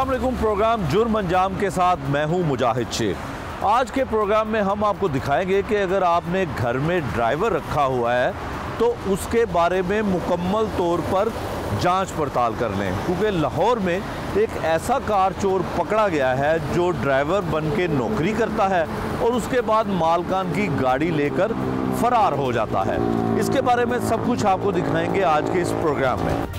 अस्सलाम वालेकुम। प्रोग्राम जुर्म अंजाम के साथ मैं हूं मुजाहिद शेख। आज के प्रोग्राम में हम आपको दिखाएंगे कि अगर आपने घर में ड्राइवर रखा हुआ है तो उसके बारे में मुकम्मल तौर पर जांच पड़ताल कर लें, क्योंकि लाहौर में एक ऐसा कार चोर पकड़ा गया है जो ड्राइवर बन के नौकरी करता है और उसके बाद मालकान की गाड़ी लेकर फरार हो जाता है। इसके बारे में सब कुछ आपको दिखाएंगे आज के इस प्रोग्राम में।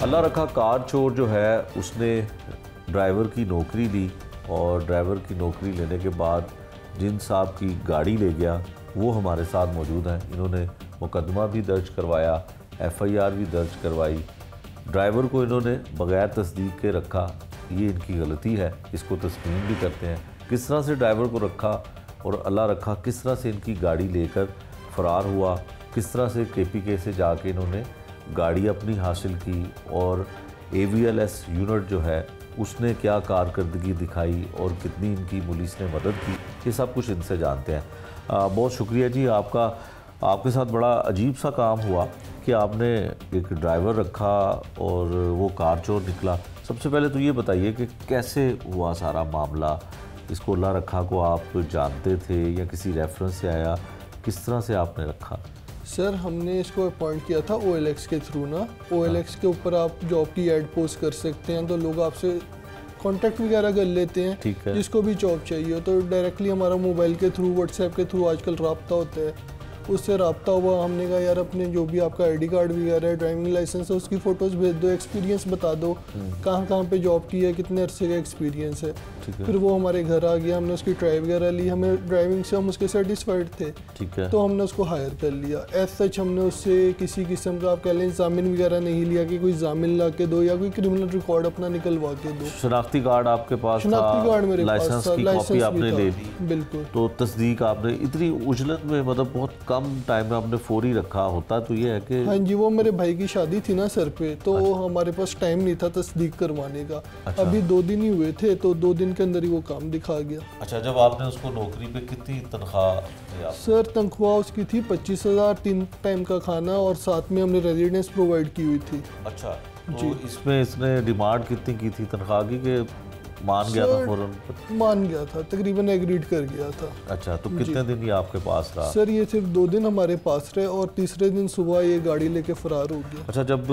अल्लाह रखा कार चोर जो है उसने ड्राइवर की नौकरी ली और ड्राइवर की नौकरी लेने के बाद जिन साहब की गाड़ी ले गया वो हमारे साथ मौजूद हैं। इन्होंने मुकदमा भी दर्ज करवाया, FIR भी दर्ज करवाई। ड्राइवर को इन्होंने बग़ैर तस्दीक के रखा, ये इनकी गलती है, इसको तस्लीम भी करते हैं। किस तरह से ड्राइवर को रखा और अल्लाह रखा किस तरह से इनकी गाड़ी लेकर फ़रार हुआ, किस तरह से KPK से जाके इन्होंने गाड़ी अपनी हासिल की और AVLS यूनिट जो है उसने क्या कारकर्दगी दिखाई और कितनी इनकी पुलिस ने मदद की, ये सब कुछ इनसे जानते हैं। बहुत शुक्रिया जी आपका। आपके साथ बड़ा अजीब सा काम हुआ कि आपने एक ड्राइवर रखा और वो कार चोर निकला। सबसे पहले तो ये बताइए कि कैसे हुआ सारा मामला। इसको अल्लाह रखा को आप जानते थे या किसी रेफरेंस से आया, किस तरह से आपने रखा? सर हमने इसको अपॉइंट किया था OLX के थ्रू ना। OLX के ऊपर आप जॉब की ऐड पोस्ट कर सकते हैं तो लोग आपसे कांटेक्ट वगैरह कर लेते हैं। ठीक है। जिसको भी जॉब चाहिए तो डायरेक्टली हमारा मोबाइल के थ्रू, WhatsApp के थ्रू आजकल रब्ता होता है, उससे रब्ता हुआ। हमने कहा यार अपने जो भी आपका ID कार्ड वगैरह है, ड्राइविंग लाइसेंस है, उसकी फ़ोटोज़ भेज दो, एक्सपीरियंस बता दो, कहाँ कहाँ पे जॉब की है, कितने अरसे का एक्सपीरियंस है। फिर वो हमारे घर आ गया, हमने उसकी ट्राई वगैरह ली, हमें ड्राइविंग से हम उसके सेटिस्फाइड थे। ठीक है। तो हमने उसको हायर कर लिया। एज सच हमने उससे किसी किस्म का आप कह लें जामिन वगैरह नहीं लिया कि कोई जामिन ला के दो या कोई क्रिमिनल रिकॉर्ड अपना निकलवा के दो। शनाख्ती कार्ड आपके पास था, शनाख्ती कार्ड मेरे पास लाइसेंस था, की कॉपी आपने ले ली। बिल्कुल। तो तस्दीक आपने इतनी उजलत में, मतलब बहुत कम टाइम में आपने फौरी रखा होता तो ये है कि हाँ जी, वो मेरे भाई की शादी थी ना सर पे, तो हमारे पास टाइम नहीं था तस्दीक करवाने का। अभी 2 दिन ही हुए थे तो 2 दिन के अंदर ही वो काम दिखा गया। अच्छा, जब आपने उसको नौकरी पे कितनी तनख्वाह? सर तनख्वाह उसकी थी 25,000, 3 टाइम का खाना और साथ में हमने रेजिडेंस प्रोवाइड की हुई थी। अच्छा, तो इसमें इसने डिमांड कितनी की थी तनख्वाह की कि मान गया था फौरन? मान गया था, तकरीबन एग्रीड कर गया था। अच्छा, तो कितने दिन ये आपके पास रहा? सर ये सिर्फ 2 दिन हमारे पास रहे और तीसरे दिन सुबह ये गाड़ी लेके फरार हो गया। अच्छा, जब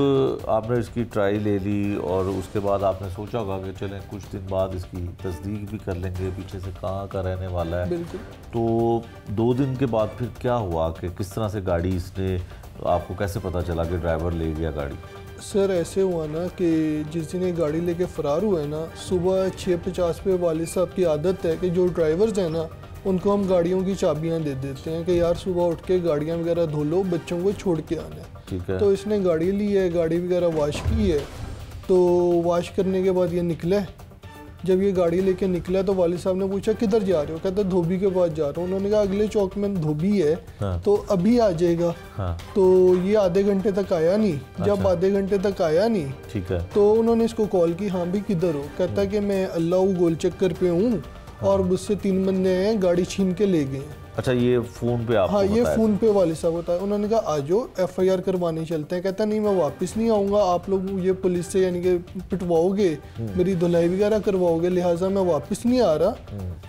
आपने इसकी ट्राई ले ली और उसके बाद आपने सोचा होगा कि चलें कुछ दिन बाद इसकी तस्दीक भी कर लेंगे पीछे से कहाँ का रहने वाला है। बिल्कुल। तो 2 दिन के बाद फिर क्या हुआ कि किस तरह से गाड़ी इसने, आपको कैसे पता चला कि ड्राइवर ले गया गाड़ी? सर ऐसे हुआ ना कि जिस दिन ये गाड़ी लेके फ़रार हुए ना, सुबह 6:50 पे वालिद साहब की आदत है कि जो ड्राइवर्स हैं ना उनको हम गाड़ियों की चाबियां दे देते हैं कि यार सुबह उठ के गाड़ियां वगैरह धो लो, बच्चों को छोड़ के आना है। ठीक है। तो इसने गाड़ी ली है, गाड़ी वगैरह वॉश की है। तो वॉश करने के बाद ये निकला। जब ये गाड़ी लेके निकला तो वालिद साहब ने पूछा किधर जा रहे हो? कहते धोबी के पास जा रहा हूँ। उन्होंने कहा अगले चौक में धोबी है। हाँ। तो अभी आ जाएगा। हाँ। तो ये आधे घंटे तक आया नहीं। अच्छा। जब आधे घंटे तक आया नहीं, ठीक है, तो उन्होंने इसको कॉल की, हाँ भी किधर हो? कहता कि मैं अल्लाह गोल चक्कर पे हूँ और मुझसे 3 बंदे हैं, गाड़ी छीन के ले गए। अच्छा, ये फ़ोन पे आपको? हाँ, ये फ़ोन पे वालिद साहब होता है। उन्होंने कहा आ जाओ FIR करवाने चलते हैं। कहता नहीं मैं वापस नहीं आऊँगा, आप लोग ये पुलिस से यानी कि पिटवाओगे, मेरी धुलाई वगैरह करवाओगे, लिहाजा मैं वापस नहीं आ रहा,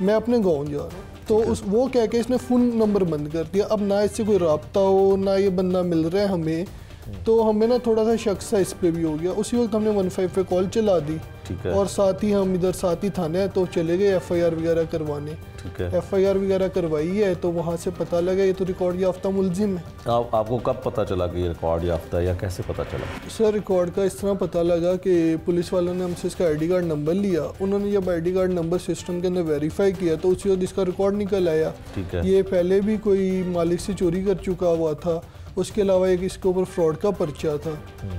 मैं अपने गाँव जा रहा हूँ। तो उस वो कह के इसने फ़ोन नंबर बंद कर दिया। अब ना इससे कोई रब्ता हो, ना ये बंदा मिल रहा है हमें, तो हमें ना थोड़ा सा शक सा इस पे भी हो गया। उसी वक्त हमने 15 पे कॉल चला दी। ठीक है। और साथ ही हम इधर साथ ही थाने है तो चले गए FIR वगैरह करवाने। ठीक है। FIR वगैरह करवाई है तो वहाँ से पता लगा ये तो रिकॉर्ड याफ्ता मुलजिम है। आपको कब पता चला कि ये रिकॉर्ड याफ्ता है या कैसे पता चला? सर रिकॉर्ड का इस तरह पता लगा कि पुलिस वालों ने हमसे इसका ID कार्ड नंबर लिया। उन्होंने जब ID कार्ड नंबर सिस्टम के अंदर वेरीफाई किया तो उसी वक्त इसका रिकॉर्ड निकल आया। ठीक है। ये पहले भी कोई मालिक से चोरी कर चुका हुआ था, उसके अलावा एक इसके ऊपर फ्रॉड का पर्चा था।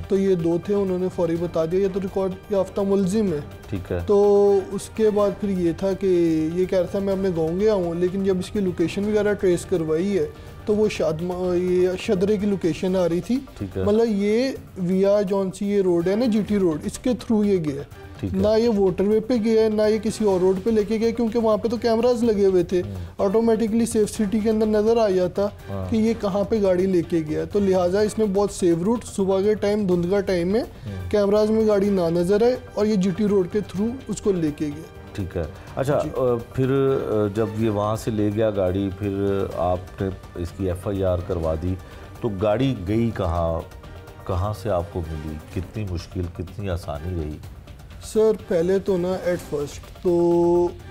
तो ये 2 थे, उन्होंने फौरी बता दिया ये तो रिकॉर्ड याफ्ता मुलजिम है। ठीक है। तो उसके बाद फिर ये था कि ये कह रहा था मैं अपने गाँव गया हूँ, लेकिन जब इसकी लोकेशन वगैरह ट्रेस करवाई है तो वो ये शदरे की लोकेशन आ रही थी। मतलब ये विया जौन सी ये रोड है ना GT रोड, इसके थ्रू ये गया। ठीक है। ना ये वाटरवे पे गया है, ना ये किसी और रोड पे लेके गया, क्योंकि वहाँ पे तो कैमरास लगे हुए थे। ऑटोमेटिकली सेफ सिटी के अंदर नजर आ जाता कि ये कहाँ पे गाड़ी लेके गया। तो लिहाजा इसने बहुत सेफ रूट, सुबह के टाइम, धुंध का टाइम में कैमराज में गाड़ी ना नजर आए और ये जीटी रोड के थ्रू उसको लेके गया। ठीक है। अच्छा, फिर जब ये वहाँ से ले गया गाड़ी, फिर आपने इसकी FIR करवा दी, तो गाड़ी गई कहाँ से आपको मिली? कितनी मुश्किल, कितनी आसानी रही? सर पहले तो ना एट फर्स्ट तो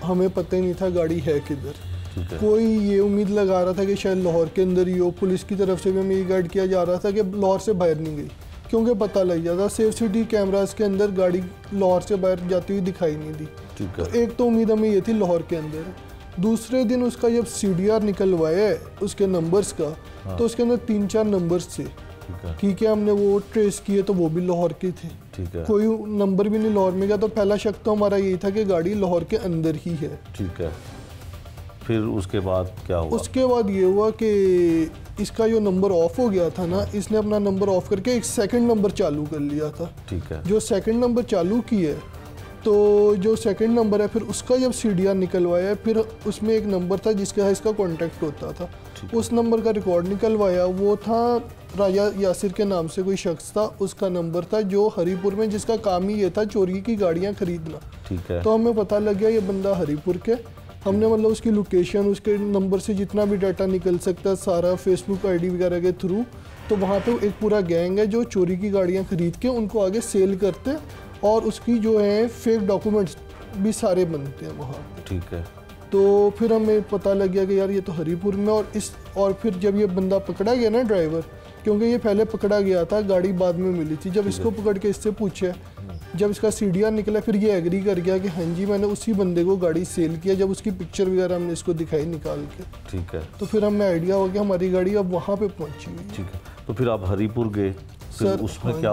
हमें पता ही नहीं था गाड़ी है किधर। ठीक है। कोई ये उम्मीद लगा रहा था कि शायद लाहौर के अंदर ही हो। पुलिस की तरफ से भी हमें ये गाइड किया जा रहा था कि लाहौर से बाहर नहीं गई, क्योंकि पता लग जाता सेफ सिटी कैमरास के अंदर गाड़ी लाहौर से बाहर जाती हुई दिखाई नहीं दी। ठीक है। तो एक तो उम्मीद हमें ये थी लाहौर के अंदर। दूसरे दिन उसका जब CDR निकलवाया है उसके नंबर्स का, तो उसके अंदर 3-4 नंबर्स थे। ठीक है, हमने वो ट्रेस किए तो वो भी लाहौर के थे। ठीक है। कोई नंबर भी नहीं लाहौर में गया। तो पहला शक तो हमारा यही था कि गाड़ी लाहौर के अंदर ही है। ठीक है। फिर उसके बाद क्या हुआ? उसके बाद ये हुआ कि इसका जो नंबर ऑफ हो गया था ना, इसने अपना नंबर ऑफ करके एक सेकंड नंबर चालू कर लिया था। ठीक है। जो सेकंड नंबर चालू किया तो जो सेकंड नंबर है, फिर उसका जब CDR निकलवाया, फिर उसमें एक नंबर था जिसका इसका कांटेक्ट होता था। उस नंबर का रिकॉर्ड निकलवाया, वो था राजा यासिर के नाम से कोई शख्स था, उसका नंबर था, जो हरीपुर में, जिसका काम ही ये था चोरी की गाड़ियाँ खरीदना। ठीक है। तो हमें पता लग गया ये बंदा हरीपुर के। हमने मतलब उसकी लोकेशन, उसके नंबर से जितना भी डाटा निकल सकता सारा, फेसबुक ID वगैरह के थ्रू, तो वहाँ पे एक पूरा गैंग है जो चोरी की गाड़ियाँ खरीद के उनको आगे सेल करते, और उसकी जो है फेक डॉक्यूमेंट्स भी सारे बनते हैं वहाँ पे। ठीक है। तो फिर हमें पता लग गया कि यार ये तो हरीपुर में, और फिर जब ये बंदा पकड़ा गया ना ड्राइवर, क्योंकि ये पहले पकड़ा गया था, गाड़ी बाद में मिली थी। जब इसको पकड़ के इससे पूछे, जब इसका CDR निकला, फिर ये एग्री कर गया कि हाँ जी मैंने उसी बंदे को गाड़ी सेल किया। जब उसकी पिक्चर वगैरह हमने इसको दिखाई निकाल के, ठीक है, तो फिर हमें आइडिया हो गया हमारी गाड़ी अब वहाँ पे पहुँची हुई। ठीक है। तो फिर आप हरीपुर गए, फिर उसमें क्या?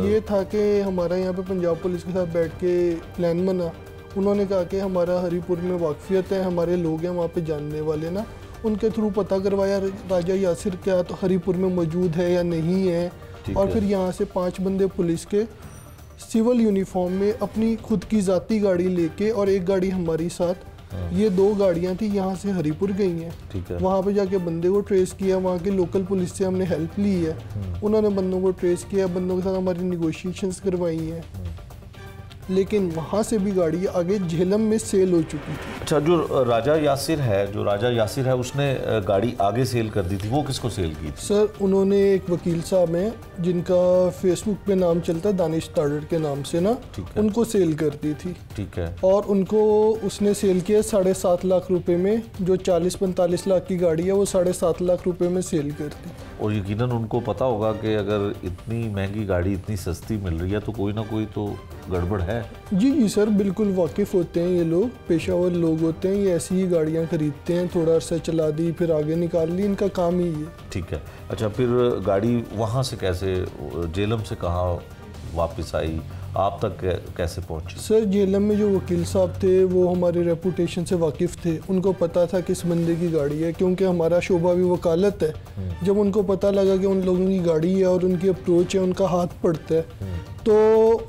ये था कि हमारा यहाँ पे पंजाब पुलिस के साथ बैठ के प्लान बना। उन्होंने कहा कि हमारा हरीपुर में वाकफियत है, हमारे लोग हैं वहाँ पे जानने वाले ना, उनके थ्रू पता करवाया राजा यासिर क्या तो हरीपुर में मौजूद है या नहीं है। और फिर यहाँ से 5 बंदे पुलिस के सिविल यूनिफॉर्म में अपनी खुद की ज़ाती गाड़ी लेके, और एक गाड़ी हमारी साथ, ये 2 गाड़ियाँ थी, यहाँ से हरीपुर गई हैं। ठीक है। वहाँ पे जाके बंदे को ट्रेस किया, वहाँ की लोकल पुलिस से हमने हेल्प ली है, उन्होंने बंदों को ट्रेस किया, बंदों के साथ हमारी निगोशिएशंस करवाई हैं, लेकिन वहाँ से भी गाड़ी आगे झेलम में सेल हो चुकी थी। अच्छा, जो राजा यासिर है उसने गाड़ी आगे सेल कर दी थी, वो किसको सेल की थी? सर उन्होंने एक वकील साहब हैं जिनका फेसबुक पे नाम चलता है दानिश ताड़ड़ के नाम से ना, उनको सेल कर दी थी। ठीक है। और उनको उसने सेल किया 7.5 लाख रुपए में, जो 40-45 लाख की गाड़ी है वो 7.5 लाख रुपए में सेल कर दी। और यकीनन उनको पता होगा कि अगर इतनी महंगी गाड़ी इतनी सस्ती मिल रही है तो कोई ना कोई तो गड़बड़ है। जी सर, बिल्कुल वाकिफ़ होते हैं ये लोग, पेशावर लोग होते हैं, ये ऐसी ही गाड़ियाँ खरीदते हैं, थोड़ा अर्सा चला दी फिर आगे निकाल ली, इनका काम ही है। ठीक है। अच्छा, फिर गाड़ी वहाँ से कैसे, झेलम से कहाँ वापस आई, आप तक कैसे पहुँची? सर झेलम में जो वकील साहब थे वो हमारे रेपुटेशन से वाकिफ़ थे, उनको पता था किस बंदे की गाड़ी है, क्योंकि हमारा शोबा भी वकालत है। जब उनको पता लगा कि उन लोगों की गाड़ी है और उनकी अप्रोच है, उनका हाथ पड़ता है, तो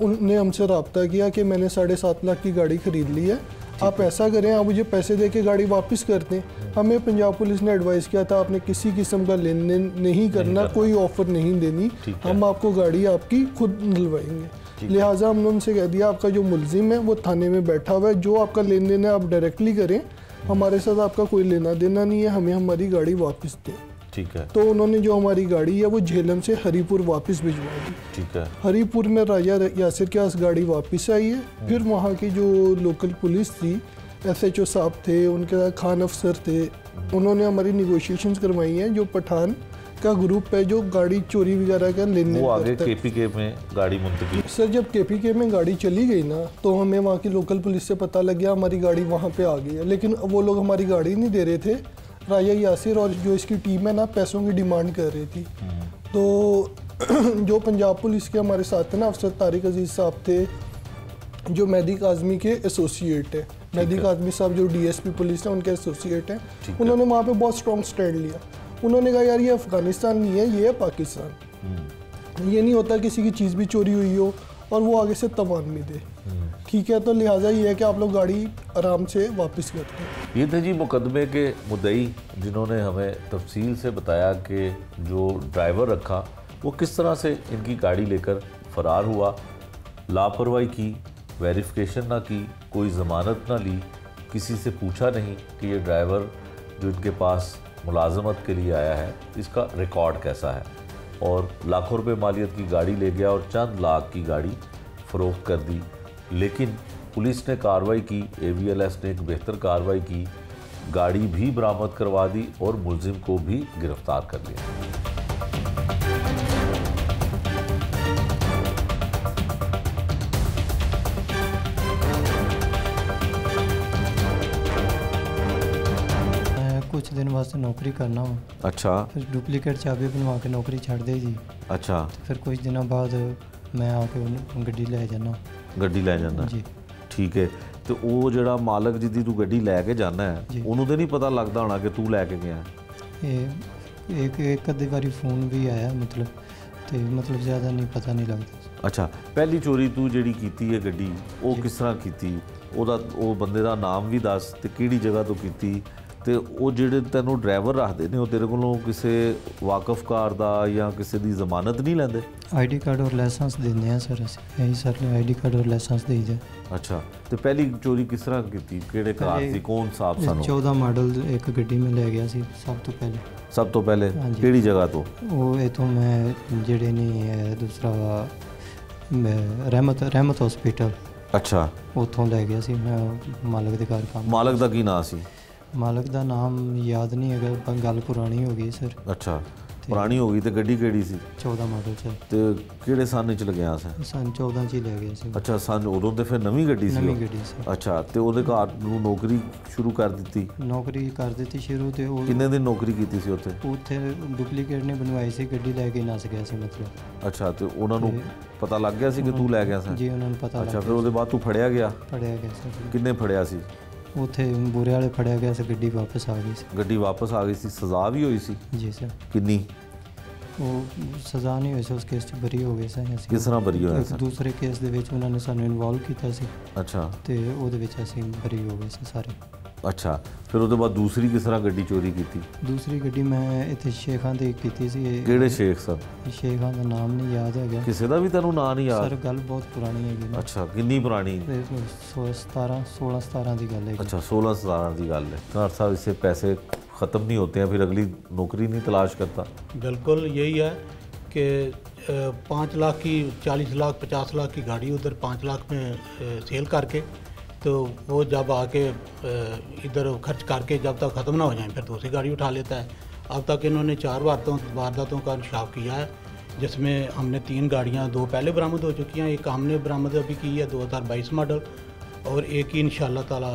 उनने हमसे रब्ता किया कि मैंने 7.5 लाख की गाड़ी ख़रीद ली है, आप ऐसा करें, आप मुझे पैसे दे के गाड़ी वापस कर दें। हमें पंजाब पुलिस ने एडवाइस किया था आपने किसी किस्म का लेन देन नहीं करना, कोई ऑफर नहीं देनी, हम आपको गाड़ी आपकी खुद दिलवाएंगे। लिहाजा हमने उनसे कह दिया आपका जो मुलजिम है वो थाने में बैठा हुआ है, जो आपका लेन देन है आप डायरेक्टली करें, हमारे साथ आपका कोई लेना देना नहीं है, हमें हमारी गाड़ी वापस दें। ठीक है। तो उन्होंने जो हमारी गाड़ी है वो झेलम से हरीपुर वापस भिजवा दी। ठीक है। हरीपुर में राजा यासिर के पास गाड़ी वापस आई है। फिर वहाँ की जो लोकल पुलिस थी, SHO साहब थे, उनके साथ खान अफसर थे, उन्होंने हमारी निगोशिएशंस करवाई हैं। जो पठान का ग्रुप है जो गाड़ी चोरी वगैरह का लेने, वो आगे KPK में गाड़ी मुंतकिल। सर जब KPK में गाड़ी चली गई ना, तो हमें वहाँ की लोकल पुलिस से पता लग गया हमारी गाड़ी वहाँ पे आ गई है, लेकिन वो लोग हमारी गाड़ी नहीं दे रहे थे। राजा यासिर और जो इसकी टीम है ना, पैसों की डिमांड कर रही थी। तो जो पंजाब पुलिस के हमारे साथ थे ना, अफसर तारिक अजीज़ साहब थे, जो मेहदी काज़मी के एसोसिएट है, मेहदी काज़मी साहब जो DSP पुलिस है उनके एसोसिएट हैं, उन्होंने वहाँ पे बहुत स्ट्रॉन्ग स्टैंड लिया। उन्होंने कहा यार ये अफ़गानिस्तान नहीं है, ये है पाकिस्तान। ये नहीं होता किसी की चीज़ भी चोरी हुई हो और वो आगे से तवान भी दे। ठीक है, तो लिहाजा ये है कि आप लोग गाड़ी आराम से वापस कर दें। ये थे जी मुकदमे के मुद्दई, जिन्होंने हमें तफसील से बताया कि जो ड्राइवर रखा वो किस तरह से इनकी गाड़ी लेकर फ़रार हुआ, लापरवाही की, वेरिफिकेशन ना की, कोई ज़मानत ना ली, किसी से पूछा नहीं कि ये ड्राइवर जो इनके पास मुलाजमत के लिए आया है इसका रिकॉर्ड कैसा है, और लाखों रुपए मालियत की गाड़ी ले गया और चंद लाख की गाड़ी फ़रोख्त कर दी। लेकिन पुलिस ने कार्रवाई की, AVLS ने एक बेहतर कार्रवाई की, गाड़ी भी बरामद करवा दी और मुलजिम को भी गिरफ्तार कर लिया। कुछ दिन वास्ते नौकरी करना वा, अच्छा फिर डुप्लीकेट चाबी बनवा के नौकरी छड़ दी जी। अच्छा, फिर कुछ दिनों बाद मैं आके उन्हें गड्डी ले जाना। ਗੱਡੀ ਲੈ ਜਾਂਦਾ जी ਠੀਕ ਹੈ। ਤੇ ਉਹ ਜਿਹੜਾ ਮਾਲਕ ਜਿਹਦੀ ਤੂੰ ਗੱਡੀ ਲੈ ਕੇ ਜਾਣਾ ਹੈ ਜੀ। ਉਹਨੂੰ ਤੇ ਨਹੀਂ ਪਤਾ ਲੱਗਦਾ ਹੋਣਾ ਕਿ ਤੂੰ ਲੈ ਕੇ ਗਿਆ। एक अद्धी बारी फ़ोन भी आया मतलब ज़्यादा नहीं पता नहीं लगता। ਅੱਛਾ, ਪਹਿਲੀ ਚੋਰੀ ਤੂੰ ਜਿਹੜੀ ਕੀਤੀ ਹੈ ਗੱਡੀ ਉਹ ਕਿਸ ਤਰ੍ਹਾਂ ਕੀਤੀ, ਉਹ ਬੰਦੇ ਦਾ ਨਾਮ ਵੀ ਦੱਸ ਤੇ ਕਿਹੜੀ ਜਗ੍ਹਾ ਤੋਂ ਕੀਤੀ, ਤੇ ਉਹ ਜਿਹੜੇ ਤੈਨੂੰ ਡਰਾਈਵਰ ਰੱਖਦੇ ਨੇ ਉਹ ਤੇਰੇ ਕੋਲੋਂ ਕਿਸੇ ਵਾਕਫਕਾਰ ਦਾ ਜਾਂ ਕਿਸੇ ਦੀ ਜ਼ਮਾਨਤ ਨਹੀਂ ਲੈਂਦੇ। ID कार्ड और लाइसेंस देते हैं सर, यही सर ने ID कार्ड और लाइसेंस दे दिया। ਅੱਛਾ, ਤੇ ਪਹਿਲੀ ਚੋਰੀ ਕਿਸ ਤਰ੍ਹਾਂ ਕੀਤੀ, ਕਿਹੜੇ ਕਾਰ ਸੀ, ਕੌਣ ਸਾਹਬ ਸਾਨੂੰ? 14 मॉडल एक गड्डी में ले गया सी सब तो पहले। ਸਭ ਤੋਂ ਪਹਿਲੇ ਹਾਂਜੀ। ਕਿਹੜੀ ਜਗ੍ਹਾ ਤੋਂ? वो इतों मैं जेड़े नहीं है दूसरा रहमत हॉस्पिटल ਅੱਛਾ, उतों ले गया सी मैं मालक के घर काम। ਮਾਲਕ ਦਾ ਕੀ ਨਾਂ ਸੀ? मालक का नाम याद नहीं है, गल पुरानी हो गई सर। ਅੱਛਾ, ਪੁਰਾਣੀ ਹੋ ਗਈ। ਤੇ ਗੱਡੀ ਕਿਹੜੀ ਸੀ? 14 मॉडल सर, ਤੇ ਕਿਹੜੇ ਸਾਲ ਚ ਲੱਗਿਆ ਸੀ? सन 14 च ही ले गया सी। ਅੱਛਾ, ਸੰਨ ਉਦੋਂ ਤੇ ਫਿਰ ਨਵੀਂ ਗੱਡੀ ਸੀ नवी ਉਹ? गड्डी सी। ਅੱਛਾ, ਤੇ ਉਹਦੇ ਘਰ ਨੂੰ ਨੌਕਰੀ ਸ਼ੁਰੂ ਕਰ ਦਿੱਤੀ? नौकरी कर दी शुरू तो ਕਿੰਨੇ ਦਿਨ ਨੌਕਰੀ ਕੀਤੀ ਸੀ ਉੱਥੇ? उत्थे डुप्लीकेट ने बनवाई सी गड्डी लैके नस गया सी मतलब। ਅੱਛਾ, ਤੇ ਉਹਨਾਂ ਨੂੰ ਪਤਾ ਲੱਗ ਗਿਆ ਸੀ ਕਿ ਤੂੰ ਲੈ ਗਿਆ ਸੀ? जी उन्होंने पता ਅੱਛਾ, लग ਫਿਰ ਉਹਦੇ ਬਾਅਦ ਤੂੰ ਫੜਿਆ ਗਿਆ? फड़िया गया सर। ਕਿੰਨੇ ਫੜਿਆ ਸੀ? उत्थे बुरे वाले फड़िया गया सी, गड्डी वापस आ गई सी। ਗੱਡੀ ਵਾਪਸ ਆ ਗਈ ਸੀ? ਸਜ਼ਾ ਵੀ ਹੋਈ ਸੀ? जी सर, ਕਿੰਨੀ? वो सज़ा नहीं हुई सी उस केस च बरी हो गए सी असीं। ਕਿਸ ਤਰ੍ਹਾਂ ਬਰੀ ਹੋਇਆ एक ਸੀ? दूसरे केस दे विच उन्होंने सानू इन्वॉल्व कीता सी ਅੱਛਾ ते ओहदे विच असीं बरी हो गए सी सारे। ਅੱਛਾ, ਫਿਰ ਉਹਦੇ ਬਾਅਦ ਦੂਸਰੀ किस तरह ਗੱਡੀ ਚੋਰੀ ਕੀਤੀ? दूसरी गड्डी मैं इत्थे शेखां ते कीती सी। ਕਿਹੜੇ ਸ਼ੇਖ ਸਰ? शेखां दा नाम नहीं याद है ਕਿਸੇ ਦਾ ਵੀ ਤੈਨੂੰ ਨਾਂ ਨਹੀਂ सर, ਯਾਦ? गल बहुत पुरानी हैगी ना। ਅੱਛਾ, ਕਿੰਨੀ ਪੁਰਾਣੀ? 16-17 ਦੀ ਗੱਲ ਹੈ। अच्छा, 16-17 की गल है। डॉक्टर साहब, इससे पैसे ख़त्म नहीं होते हैं, फिर अगली नौकरी नहीं तलाश करता? बिल्कुल यही है कि 5 लाख की 40 लाख 50 लाख की गाड़ी उधर 5 लाख में सेल करके, तो वो जब आके इधर खर्च करके जब तक ख़त्म ना हो जाए फिर दूसरी गाड़ी उठा लेता है। अब तक इन्होंने 4 वारदातों का इंकशाफ किया है, जिसमें हमने 3 गाड़ियाँ, 2 पहले बरामद हो चुकी हैं, एक हमने बरामद अभी की है 2022 मॉडल, और एक ही इंशाल्लाह ताला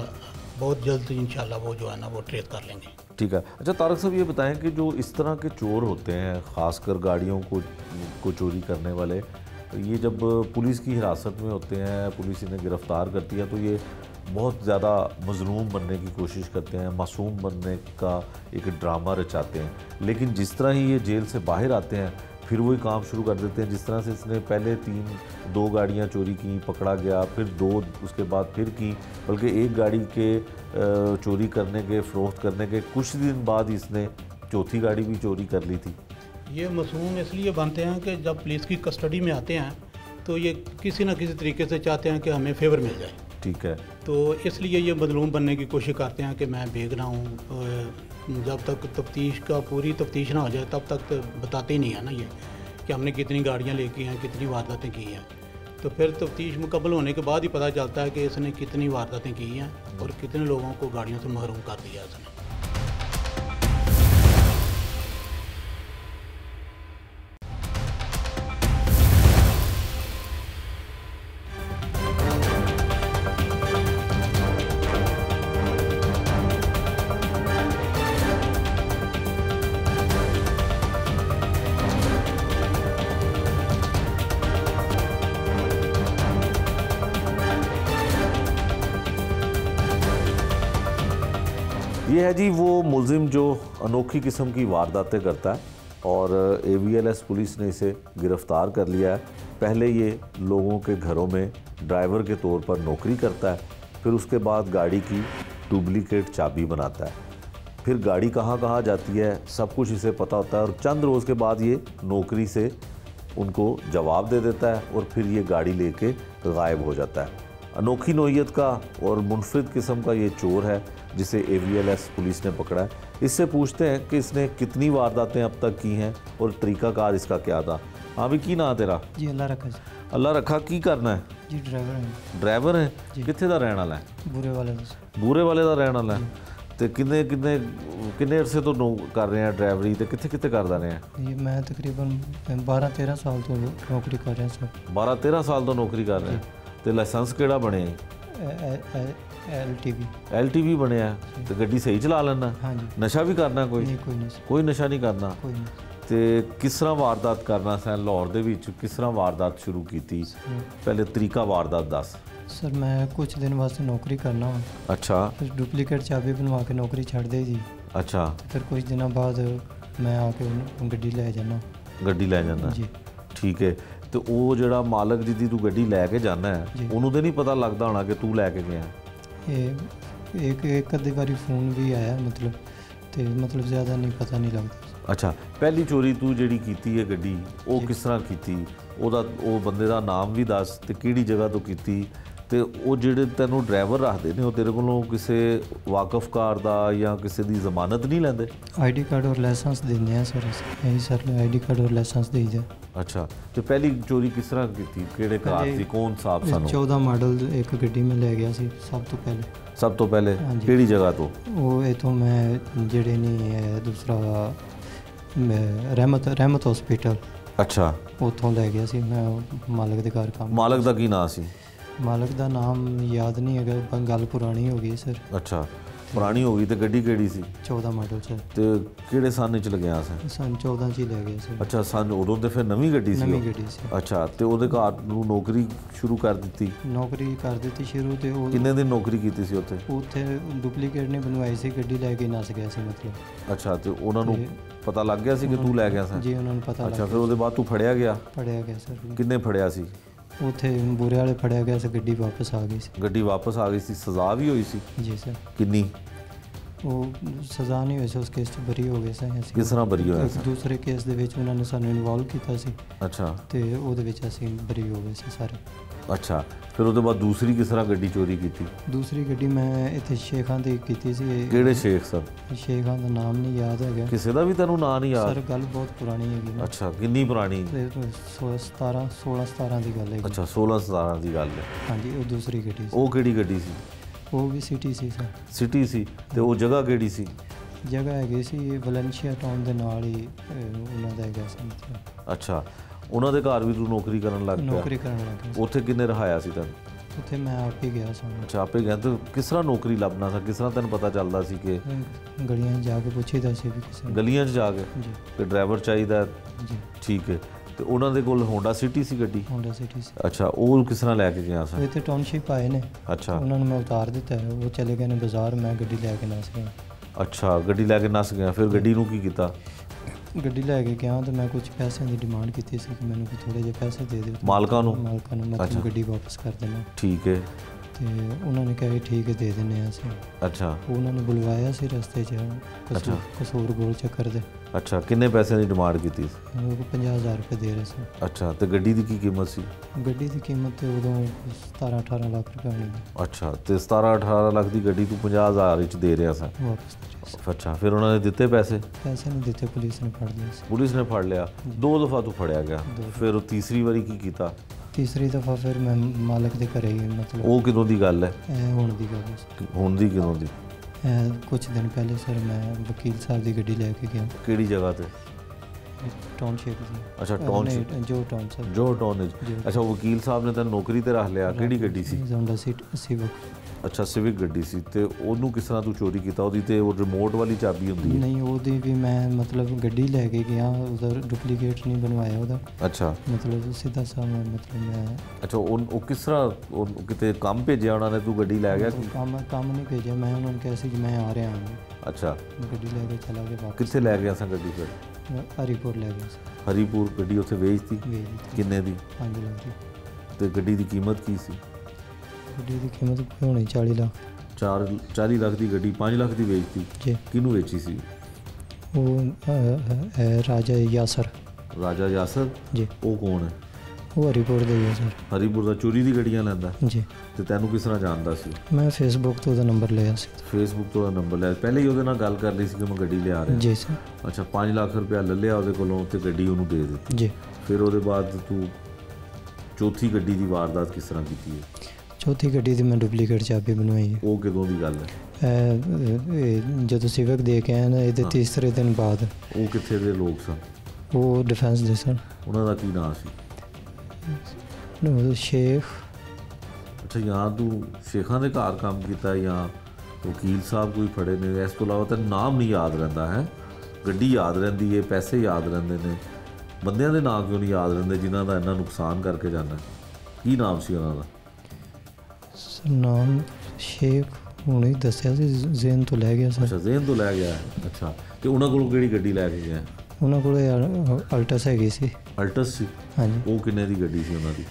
बहुत जल्द इंशाल्लाह वो जो है ना वो ट्रेस कर लेंगे। ठीक है। अच्छा तारक साहब, ये बताएं कि जो इस तरह के चोर होते हैं, ख़ासकर गाड़ियों को चोरी करने वाले, ये जब पुलिस की हिरासत में होते हैं, पुलिस इन्हें गिरफ़्तार करती है, तो ये बहुत ज़्यादा मज़लूम बनने की कोशिश करते हैं, मासूम बनने का एक ड्रामा रचाते हैं। लेकिन जिस तरह ही ये जेल से बाहर आते हैं फिर वही काम शुरू कर देते हैं। जिस तरह से इसने पहले 2 गाड़ियाँ चोरी की, पकड़ा गया, फिर 2 उसके बाद फिर की, बल्कि एक गाड़ी के चोरी करने के, फ़रोख्त करने के कुछ दिन बाद इसने चौथी गाड़ी भी चोरी कर ली थी। ये मासूम इसलिए बनते हैं कि जब पुलिस की कस्टडी में आते हैं तो ये किसी न किसी तरीके से चाहते हैं कि हमें फेवर मिल जाए। ठीक है। तो इसलिए ये मजलूम बनने की कोशिश करते हैं कि मैं भीग रहा हूँ। जब तक तफ्तीश का पूरी तफ्तीश ना हो जाए तब तक तो बताते ही नहीं है ना ये कि हमने कितनी गाड़ियाँ लेके हैं, कितनी वारदातें की हैं। तो फिर तफ्तीश मुकम्मल होने के बाद ही पता चलता है कि इसने कितनी वारदातें की हैं और कितने लोगों को गाड़ियों से महरूम कर दिया इसने। ये है जी वो मुलजिम जो अनोखी किस्म की वारदातें करता है। और AVLS पुलिस ने इसे गिरफ़्तार कर लिया है। पहले ये लोगों के घरों में ड्राइवर के तौर पर नौकरी करता है, फिर उसके बाद गाड़ी की डुप्लीकेट चाबी बनाता है, फिर गाड़ी कहाँ कहाँ जाती है सब कुछ इसे पता होता है, और चंद रोज़ के बाद ये नौकरी से उनको जवाब दे देता है और फिर ये गाड़ी लेके गायब हो जाता है। अनोखी नौइयत का और मुनफरिद किस्म का ये चोर है जिसे AVLS पुलिस ने पकड़ा है। इससे पूछते हैं कि इसने कितनी वारदातें अब तक की हैं और तरीक़ाकार इसका क्या था। हाँ भी की ना तेरा? जी अल्लाह रखा जी। अल्लाह रखा की करना है? जी ड्राइवर है। कितने का रहने वाला है? बूरे वाले का रहने वाला है। तो किन्ने अरसे तो कर रहे हैं ड्राइवरी, तो कितने कितने करते रहे हैं? जी मैं तकरीबन 12-13 साल तो नौकरी कर रहा सर। 12-13 साल तो नौकरी कर रहे हैं। तो लाइसेंस केड़ा बने? LTV बने है। तो गड्डी सही चला लेना? हाँ जी। नशा भी करना? कोई नशा नहीं करना। तो किस तरह वारदात करना सै लाहौर दे विच, किस तरह वारदात शुरू की थी? पहले तरीका वारदात दस। सर मैं कुछ दिन वास्ते नौकरी करना हूँ। अच्छा। फिर डुप्लीकेट चाबी बनवा के नौकरी छड़ दी जी। अच्छा। फिर कुछ दिनों बाद मैं आके गड्डी ले जाना। गड्डी ले जाना जी। ठीक है। तो वो ਜਿਹੜਾ मालक जिदी तू गड्डी लैके जाना है उन्होंने तो नहीं पता लगता होना कि तू लैके गया? एक अद्धी बारी फोन भी आया मतलब ज़्यादा नहीं पता नहीं लगता। अच्छा। पहली चोरी तू जी की है गड्डी वो किस तरह की? वो बंदे का नाम भी दस तो किहड़ी जगह तो की? तो वो ਜਿਹੜੇ ਤੈਨੂੰ ड्राइवर रखते हैं तेरे को किसी वाकफकार का या किसी की जमानत नहीं लेंदे? ID कार्ड और लाइसेंस देंगे हैं सर। यही सर ID कार्ड और लाइसेंस दे दिया। अच्छा। तो पहली चोरी किस तरह की थी? किहड़े कार थी? कौन साहब सानू? 14 मॉडल एक गड्डी में ले गया सी सब तो पहले। किहड़ी जगह तो? वो इतों मैं जेड़े नहीं दूसरा रहमत हॉस्पिटल। अच्छा। उतों ले गया सी मैं मालक के घर काम। मालक का की नाम सी? मालक का नाम याद नहीं है, गल पुरानी हो गई सर। अच्छा पुरानी हो गई। तो गड्डी केड़ी सी? 14 मॉडल सर। तो किहड़े सन च लग्या सन? सन 14 च ही ले गए सर। अच्छा सन उदों तो फिर नवी गड्डी सी? नवी गड्डी सी। अच्छा। तो ਉਹਦੇ ਘਰ ਨੂੰ ਨੌਕਰੀ ਸ਼ੁਰੂ ਕਰ ਦਿੱਤੀ? ਨੌਕਰੀ ਕਰ ਦਿੱਤੀ ਸ਼ੁਰੂ ਤੇ ਉਹ ਕਿੰਨੇ ਦਿਨ ਨੌਕਰੀ ਕੀਤੀ ਸੀ ਉੱਥੇ? ਉੱਥੇ ਡੁਪਲੀਕੇਟ ਨਹੀਂ ਬਣਵਾਈ ਸੀ, ਗੱਡੀ ਲੈ ਕੇ ਨਸ ਗਿਆ ਸੀ ਮਤਲਬ। ਅੱਛਾ। ਤੇ ਉਹਨਾਂ ਨੂੰ ਪਤਾ ਲੱਗ ਗਿਆ ਸੀ ਕਿ ਤੂੰ ਲੈ ਗਿਆ ਸੀ? ਜੀ ਉਹਨਾਂ ਨੂੰ ਪਤਾ ਲੱਗ ਗਿਆ। ਅੱਛਾ। ਫਿਰ ਉਹਦੇ ਬਾਅਦ ਤੂੰ ਫੜਿਆ ਗਿਆ? ਫੜਿਆ ਗਿਆ ਸਰ। ਕਿੰਨੇ ਫੜਿਆ ਸੀ? ਉੱਥੇ ਬੂਰੇ ਵਾਲੇ ਫੜਿਆ ਗਿਆ ਸੀ, ਗੱਡੀ ਵਾਪਸ ਆ ਗਈ ਸੀ। ਗੱਡੀ ਵਾਪਸ ਆ ਗਈ ਸੀ। ਸਜ਼ਾ ਵੀ ਹੋਈ ਸੀ? ਜੀ ਸਰ। ਕਿੰਨੀ? ਉਹ ਸਜ਼ਾ ਨਹੀਂ ਹੋਈ ਸੀ, ਉਸ ਕੇਸ 'ਚ ਬਰੀ ਹੋ ਗਏ ਸੀ ਅਸੀਂ। ਕਿਸ ਤਰ੍ਹਾਂ ਬਰੀ ਹੋਇਆ ਸੀ? ਦੂਸਰੇ ਕੇਸ ਦੇ ਵਿੱਚ ਉਹਨਾਂ ਨੇ ਸਾਨੂੰ ਇਨਵੋਲਵ ਕੀਤਾ ਸੀ। ਅੱਛਾ। ਤੇ ਉਹਦੇ ਵਿੱਚ ਅਸੀਂ ਬਰੀ ਹੋ ਗਏ ਸੀ ਸਾਰੇ। ਅੱਛਾ। ਫਿਰ ਉਹਦੇ ਬਾਅਦ ਦੂਸਰੀ ਕਿਸ ਤਰ੍ਹਾਂ ਗੱਡੀ ਚੋਰੀ ਕੀਤੀ? ਦੂਸਰੀ ਗੱਡੀ ਮੈਂ ਇੱਥੇ ਸ਼ੇਖਾਂ ਦੀ ਕੀਤੀ ਸੀ। ਕਿਹੜੇ ਸ਼ੇਖ ਸਰ? ਸ਼ੇਖਾਂ ਦਾ ਨਾਮ ਨਹੀਂ ਯਾਦ ਹੈਗਾ। ਕਿਸੇ ਦਾ ਵੀ ਤੈਨੂੰ ਨਾਂ ਨਹੀਂ ਯਾਦ? ਸਰ ਗੱਲ ਬਹੁਤ ਪੁਰਾਣੀ ਹੈਗੀ। ਅੱਛਾ। ਕਿੰਨੀ ਪੁਰਾਣੀ? 16-17 ਦੀ ਗੱਲ ਹੈਗੀ। ਅੱਛਾ 16-17 ਦੀ ਗੱਲ ਹੈ। ਹਾਂਜੀ। ਉਹ ਦੂਸਰੀ ਗੱਡੀ ਸੀ। ਉਹ ਕਿਹੜੀ ਗੱਡੀ ਸੀ? ਉਹ ਵੀ ਸਿਟੀ ਸੀ ਸਰ। ਸਿਟੀ ਸੀ। ਤੇ ਉਹ ਜਗ੍ਹਾ ਕਿਹੜੀ ਸੀ? ਜਗ੍ਹਾ ਹੈਗੀ ਸੀ ਵੈਲੈਂਸ਼ੀਆ ਟਾਊਨ ਦੇ ਨਾਲ ਹੀ ਉਹਨਾਂ ਦਾ ਹੈਗਾ ਸੀ ਮਤਲਬ। ਅੱਛਾ। ਉਹਨਾਂ ਦੇ ਘਰ ਵੀ ਤੂੰ ਨੌਕਰੀ ਕਰਨ ਲੱਗ ਗਿਆ? ਨੌਕਰੀ ਕਰਨ ਲੱਗ ਗਿਆ। ਉੱਥੇ ਕਿੰਨੇ ਰਹਾਇਆ ਸੀ ਤੈਨੂੰ? ਉੱਥੇ ਮੈਂ ਆਪ ਹੀ ਗਿਆ ਸਾਂ। ਅੱਛਾ ਆਪੇ ਗਿਆ। ਤੇ ਕਿਸ ਤਰ੍ਹਾਂ ਨੌਕਰੀ ਲੱਭਣਾ ਸੀ? ਕਿਸ ਤਰ੍ਹਾਂ ਤੈਨੂੰ ਪਤਾ ਚੱਲਦਾ ਸੀ ਕਿ? ਗਲੀਆਂ 'ਚ ਜਾ ਕੇ ਪੁੱਛੀਦਾ ਸੀ ਵੀ ਕਿਸੇ ਗਲੀਆਂ 'ਚ ਜਾ ਕੇ ਜੀ ਕਿ ਡਰਾਈਵਰ ਚਾਹੀਦਾ? ਜੀ ਠੀਕ ਹੈ। ਤੇ ਉਹਨਾਂ ਦੇ ਕੋਲ ਹੋਂਡਾ ਸਿਟੀ ਸੀ ਗੱਡੀ? ਹੋਂਡਾ ਸਿਟੀ ਸੀ। ਅੱਛਾ। ਉਹ ਕਿਸ ਤਰ੍ਹਾਂ ਲੈ ਕੇ ਗਿਆ ਸੀ? ਇੱਥੇ ਟਾਊਨਸ਼ਿਪ ਆਏ ਨੇ। ਅੱਛਾ। ਉਹਨਾਂ ਨੂੰ ਮੈਂ ਉਤਾਰ ਦਿੱਤਾ ਹੈ, ਉਹ ਚਲੇ ਗਏ ਨੇ ਬਾਜ਼ਾਰ, ਮੈਂ ਗੱਡੀ ਲੈ ਕੇ ਨਸ ਗਿਆ। ਅੱਛਾ। ਗੱਡੀ ਲੈ ਕੇ ਨਸ ਗਿਆ। ਫਿਰ ਗੱਡੀ ਨੂੰ ਕੀ ਕੀਤਾ? ਗੱਡੀ ਲੈ ਕੇ ਗਿਆ ਤੇ ਮੈਂ ਕੁਝ ਪੈਸਿਆਂ ਦੀ ਡਿਮਾਂਡ ਕੀਤੀ ਸੀ ਕਿ ਮੈਨੂੰ ਥੋੜੇ ਜਿਹੇ ਪੈਸੇ ਦੇ ਦਿਓ ਮਾਲਕਾਂ ਨੂੰ ਮੈਂ ਤੁਹਾਨੂੰ ਗੱਡੀ ਵਾਪਸ ਕਰ ਦੇਣਾ। ਠੀਕ ਹੈ। ਤੇ ਉਹਨਾਂ ਨੇ ਕਿਹਾ ਠੀਕ ਹੈ ਦੇ ਦਿੰਦੇ ਹਾਂ ਅਸੀਂ। ਅੱਛਾ। ਉਹਨਾਂ ਨੇ ਬੁਲਵਾਇਆ ਸੀ ਰਸਤੇ 'ਚ ਕਸੂਰ ਗੋਲ ਚੱਕਰ ਦੇ। ਅੱਛਾ। ਕਿੰਨੇ ਪੈਸੇ ਦੀ ਡਿਮਾਂਡ ਕੀਤੀ ਸੀ? ਉਹ 50,000 ਰੁਪਏ ਦੇ ਰਹੇ ਸੀ। ਅੱਛਾ। ਤੇ ਗੱਡੀ ਦੀ ਕੀ ਕੀਮਤ ਸੀ? ਗੱਡੀ ਦੀ ਕੀਮਤ ਤੇ ਉਦੋਂ 17-18 ਲੱਖ ਰੁਪਏ ਹੋਣੀ। ਅੱਛਾ। ਤੇ 17-18 ਲੱਖ ਦੀ ਗੱਡੀ ਤੂੰ 50,000 ਵਿੱਚ ਦੇ ਰਿਹਾ ਸੀ? ਵਾਪਸ। ਅੱਛਾ। ਫਿਰ ਉਹਨਾਂ ਨੇ ਦਿੱਤੇ ਪੈਸੇ? ਪੈਸੇ ਨਹੀਂ ਦਿੱਤੇ, ਪੁਲਿਸ ਨੇ ਫੜ ਲਿਆ ਸੀ। ਪੁਲਿਸ ਨੇ ਫੜ ਲਿਆ? 2 ਦਫਾ ਤੂੰ ਫੜਿਆ ਗਿਆ? ਫਿਰ ਉਹ ਤੀਸਰੀ ਵਾਰੀ ਕੀ ਕੀਤਾ? ਤੀਸਰੀ ਦਫਾ ਫਿਰ ਮੈਂ ਮਾਲਕ ਦੇ ਘਰੇ ਹੀ ਮਤਲਬ। ਉਹ ਕਦੋਂ ਦੀ ਗੱਲ ਹੈ? ਹੁਣ ਦੀ ਗੱਲ ਹੈ। ਹੁਣ ਦੀ ਕਦੋਂ ਦੀ? ਕੁਝ ਦਿਨ ਪਹਿਲੇ ਸਰ ਮੈਂ ਵਕੀਲ ਸਾਹਿਬ ਦੀ ਗੱਡੀ ਲੈ ਕੇ ਗਿਆ। ਕਿਹੜੀ ਜਗ੍ਹਾ ਤੇ? ਟਾਊਨਸ਼ਿਪ ਦੀ। ਅੱਛਾ ਟਾਊਨਸ਼ਿਪ। ਜੋ ਟਾਊਨ ਸਰ। ਜੋ ਟਾਊਨ। ਅੱਛਾ। ਵਕੀਲ ਸਾਹਿਬ ਨੇ ਤੈਨੂੰ ਨੌਕਰੀ ਤੇ ਰੱਖ ਲਿਆ। ਕਿਹੜੀ ਗੱਡੀ ਸੀ? Honda civic. ਅੱਛਾ ਸਿਵਿਕ ਗੱਡੀ ਸੀ। ਤੇ ਉਹਨੂੰ ਕਿਸ ਤਰ੍ਹਾਂ ਤੂੰ ਚੋਰੀ ਕੀਤਾ? ਉਹਦੀ ਤੇ ਉਹ ਰਿਮੋਟ ਵਾਲੀ ਚਾਬੀ ਹੁੰਦੀ ਹੈ? ਨਹੀਂ ਉਹਦੀ ਵੀ ਮੈਂ ਮਤਲਬ ਗੱਡੀ ਲੈ ਕੇ ਗਿਆ, ਉਹਦਾ ਡੁਪਲੀਕੇਟ ਨਹੀਂ ਬਣਵਾਇਆ ਉਹਦਾ। ਅੱਛਾ। ਮਤਲਬ ਸਿੱਧਾ ਸਾਹਮਣੇ ਮਤਲਬ ਮੈਂ। ਅੱਛਾ। ਉਹ ਕਿਸ ਤਰ੍ਹਾਂ ਕਿਤੇ ਕੰਮ ਭੇਜਿਆ ਉਹਨਾਂ ਨੇ? ਤੂੰ ਗੱਡੀ ਲੈ ਗਿਆ? ਕੰਮ ਨਹੀਂ ਭੇਜਿਆ, ਮੈਂ ਉਹਨਾਂ ਨੂੰ ਕਿਹਾ ਸੀ ਕਿ ਮੈਂ ਆ ਰਿਹਾ ਹਾਂ। ਅੱਛਾ। ਗੱਡੀ ਲੈ ਕੇ ਚਲਾ ਗਿਆ ਵਾਪਸ। ਕਿੱਥੇ ਲੈ ਗਿਆ ਸਾਂ ਗੱਡੀ ਫਿਰ? ਹਰੀਪੁਰ ਲੈ ਗਿਆ ਸਰ, ਹਰੀਪੁਰ ਗੱਡੀ ਉੱਥੇ ਵੇਚਤੀ ਵੇਚ ਦਿੱਤੀ ਕਿੰਨੇ ਦੀ 5 ਲੱਖ ਦੀ। ਤੇ ਗੱਡੀ ਦੀ ਕੀਮਤ ਕੀ ਸੀ? ਗੱਡੀ ਦੀ ਕੀਮਤ ਹੋਣੀ 40 ਲੱਖ 40 ਲੱਖ ਦੀ ਗੱਡੀ 5 ਲੱਖ ਦੀ ਵੇਚਤੀ। ਜੀ। ਕਿਹਨੂੰ ਵੇਚੀ ਸੀ? ਉਹ ਹੈ ਰਾਜਾ ਯਾਸਰ ਰਾਜਾ ਯਾਸਰ। ਜੀ। ਉਹ ਕੌਣ ਹੈ? ਉਹ ਹਰੀਪੁਰ ਦੇ ਹੀ ਹੈ ਸਰ। ਹਰੀਪੁਰ ਦਾ ਚੋਰੀ ਦੀ ਗੱਡੀਆਂ ਲੈਂਦਾ। ਜੀ। ਤੇ ਤੈਨੂੰ ਕਿਸ ਤਰ੍ਹਾਂ ਜਾਣਦਾ ਸੀ? ਮੈਂ ਫੇਸਬੁੱਕ ਤੋਂ ਉਹਦਾ ਨੰਬਰ ਲਿਆ ਸੀ। ਫੇਸਬੁੱਕ ਤੋਂ ਉਹਦਾ ਨੰਬਰ ਲਿਆ, ਪਹਿਲੇ ਹੀ ਉਹਦੇ ਨਾਲ ਗੱਲ ਕਰ ਲਈ ਸੀ ਕਿ ਮੈਂ ਗੱਡੀ ਲਿਆ ਰਿਹਾ। ਜੀ ਸਰ। ਅੱਛਾ, 5 ਲੱਖ ਰੁਪਇਆ ਲੈ ਲਿਆ ਉਹਦੇ ਕੋਲੋਂ ਤੇ ਗੱਡੀ ਉਹਨੂੰ ਦੇ ਦਿੱਤੀ। ਜੀ। ਫਿਰ ਉਹਦੇ ਬਾਅਦ ਤੂੰ ਚੌਥੀ ਗੱਡੀ ਦੀ ਵਾਰਦਾਤ ਕਿਸ ਤਰ੍ਹਾਂ ਕੀਤੀ ਹੈ? ਚੌਥੀ ਗੱਡੀ ਦੀ ਮੈਂ ਡੁਪਲੀਕੇਟ ਚਾਬੀ ਬਣਵਾਈ ਹੈ। ਉਹ ਕਦੋਂ ਦੀ ਗੱਲ ਹੈ? ਇਹ ਜਦੋਂ ਸਿਵਕ ਦੇ ਕੇ ਆਏ ਨਾ ਇਹਦੇ ਤੀਸਰੇ ਦਿਨ ਬਾਅਦ। ਉਹ ਕਿੱਥੇ ਦੇ ਲੋਕ ਸਨ? ਉਹ ਡਿਫੈਂਸ ਦੇ ਸਨ। ਉਹਨਾਂ ਦਾ ਕੀ ਨਾਮ ਸੀ? ਸ਼ੇਖ। ਅੱਛਾ, ਜਾਂ ਤੂੰ ਸ਼ੇਖਾਂ ਦੇ ਘਰ ਕੰਮ ਕੀਤਾ ਜਾਂ ਵਕੀਲ ਸਾਹਿਬ ਕੋਈ ਫੜੇ ਨੇ? ਇਸ ਤੋਂ ਇਲਾਵਾ ਤੈਨੂੰ ਨਾਮ ਨਹੀਂ ਯਾਦ ਰਹਿੰਦਾ ਹੈ? ਗੱਡੀ ਯਾਦ ਰਹਿੰਦੀ ਹੈ, ਪੈਸੇ ਯਾਦ ਰਹਿੰਦੇ ਨੇ, ਬੰਦਿਆਂ ਦੇ ਨਾਂ ਕਿਉਂ ਨਹੀਂ ਯਾਦ ਰਹਿੰਦੇ ਜਿਨ੍ਹਾਂ ਦਾ ਇੰਨਾ ਨੁਕਸਾਨ ਕਰਕੇ ਜਾਂਦਾ? ਕੀ ਨਾਮ ਸੀ ਉਹਨਾਂ ਦਾ? ਨਾਮ ਸ਼ੇਖ ਹੁਣੇ ਹੀ ਦੱਸਿਆ ਸੀ, ਜ਼ੇਨ ਤੋਂ ਲੈ ਗਿਆ ਸਰ। ਅੱਛਾ, ਜ਼ੇਨ ਤੋਂ ਲੈ ਗਿਆ। ਅੱਛਾ, ਤੇ ਉਹਨਾਂ ਕੋਲੋਂ ਕਿਹੜੀ ਗੱਡੀ ਲੈ ਕੇ ਗਿਆ? ਉਹਨਾਂ ਕੋਲ ਅਲਟਸ ਹੈਗੀ ਸੀ। ਅਲਟਸ ਸੀ। ਹਾਂਜੀ। ਉਹ ਕਿੰਨੇ ਦੀ ਗੱਡੀ ਸੀ ਉਹਨਾਂ ਦੀ?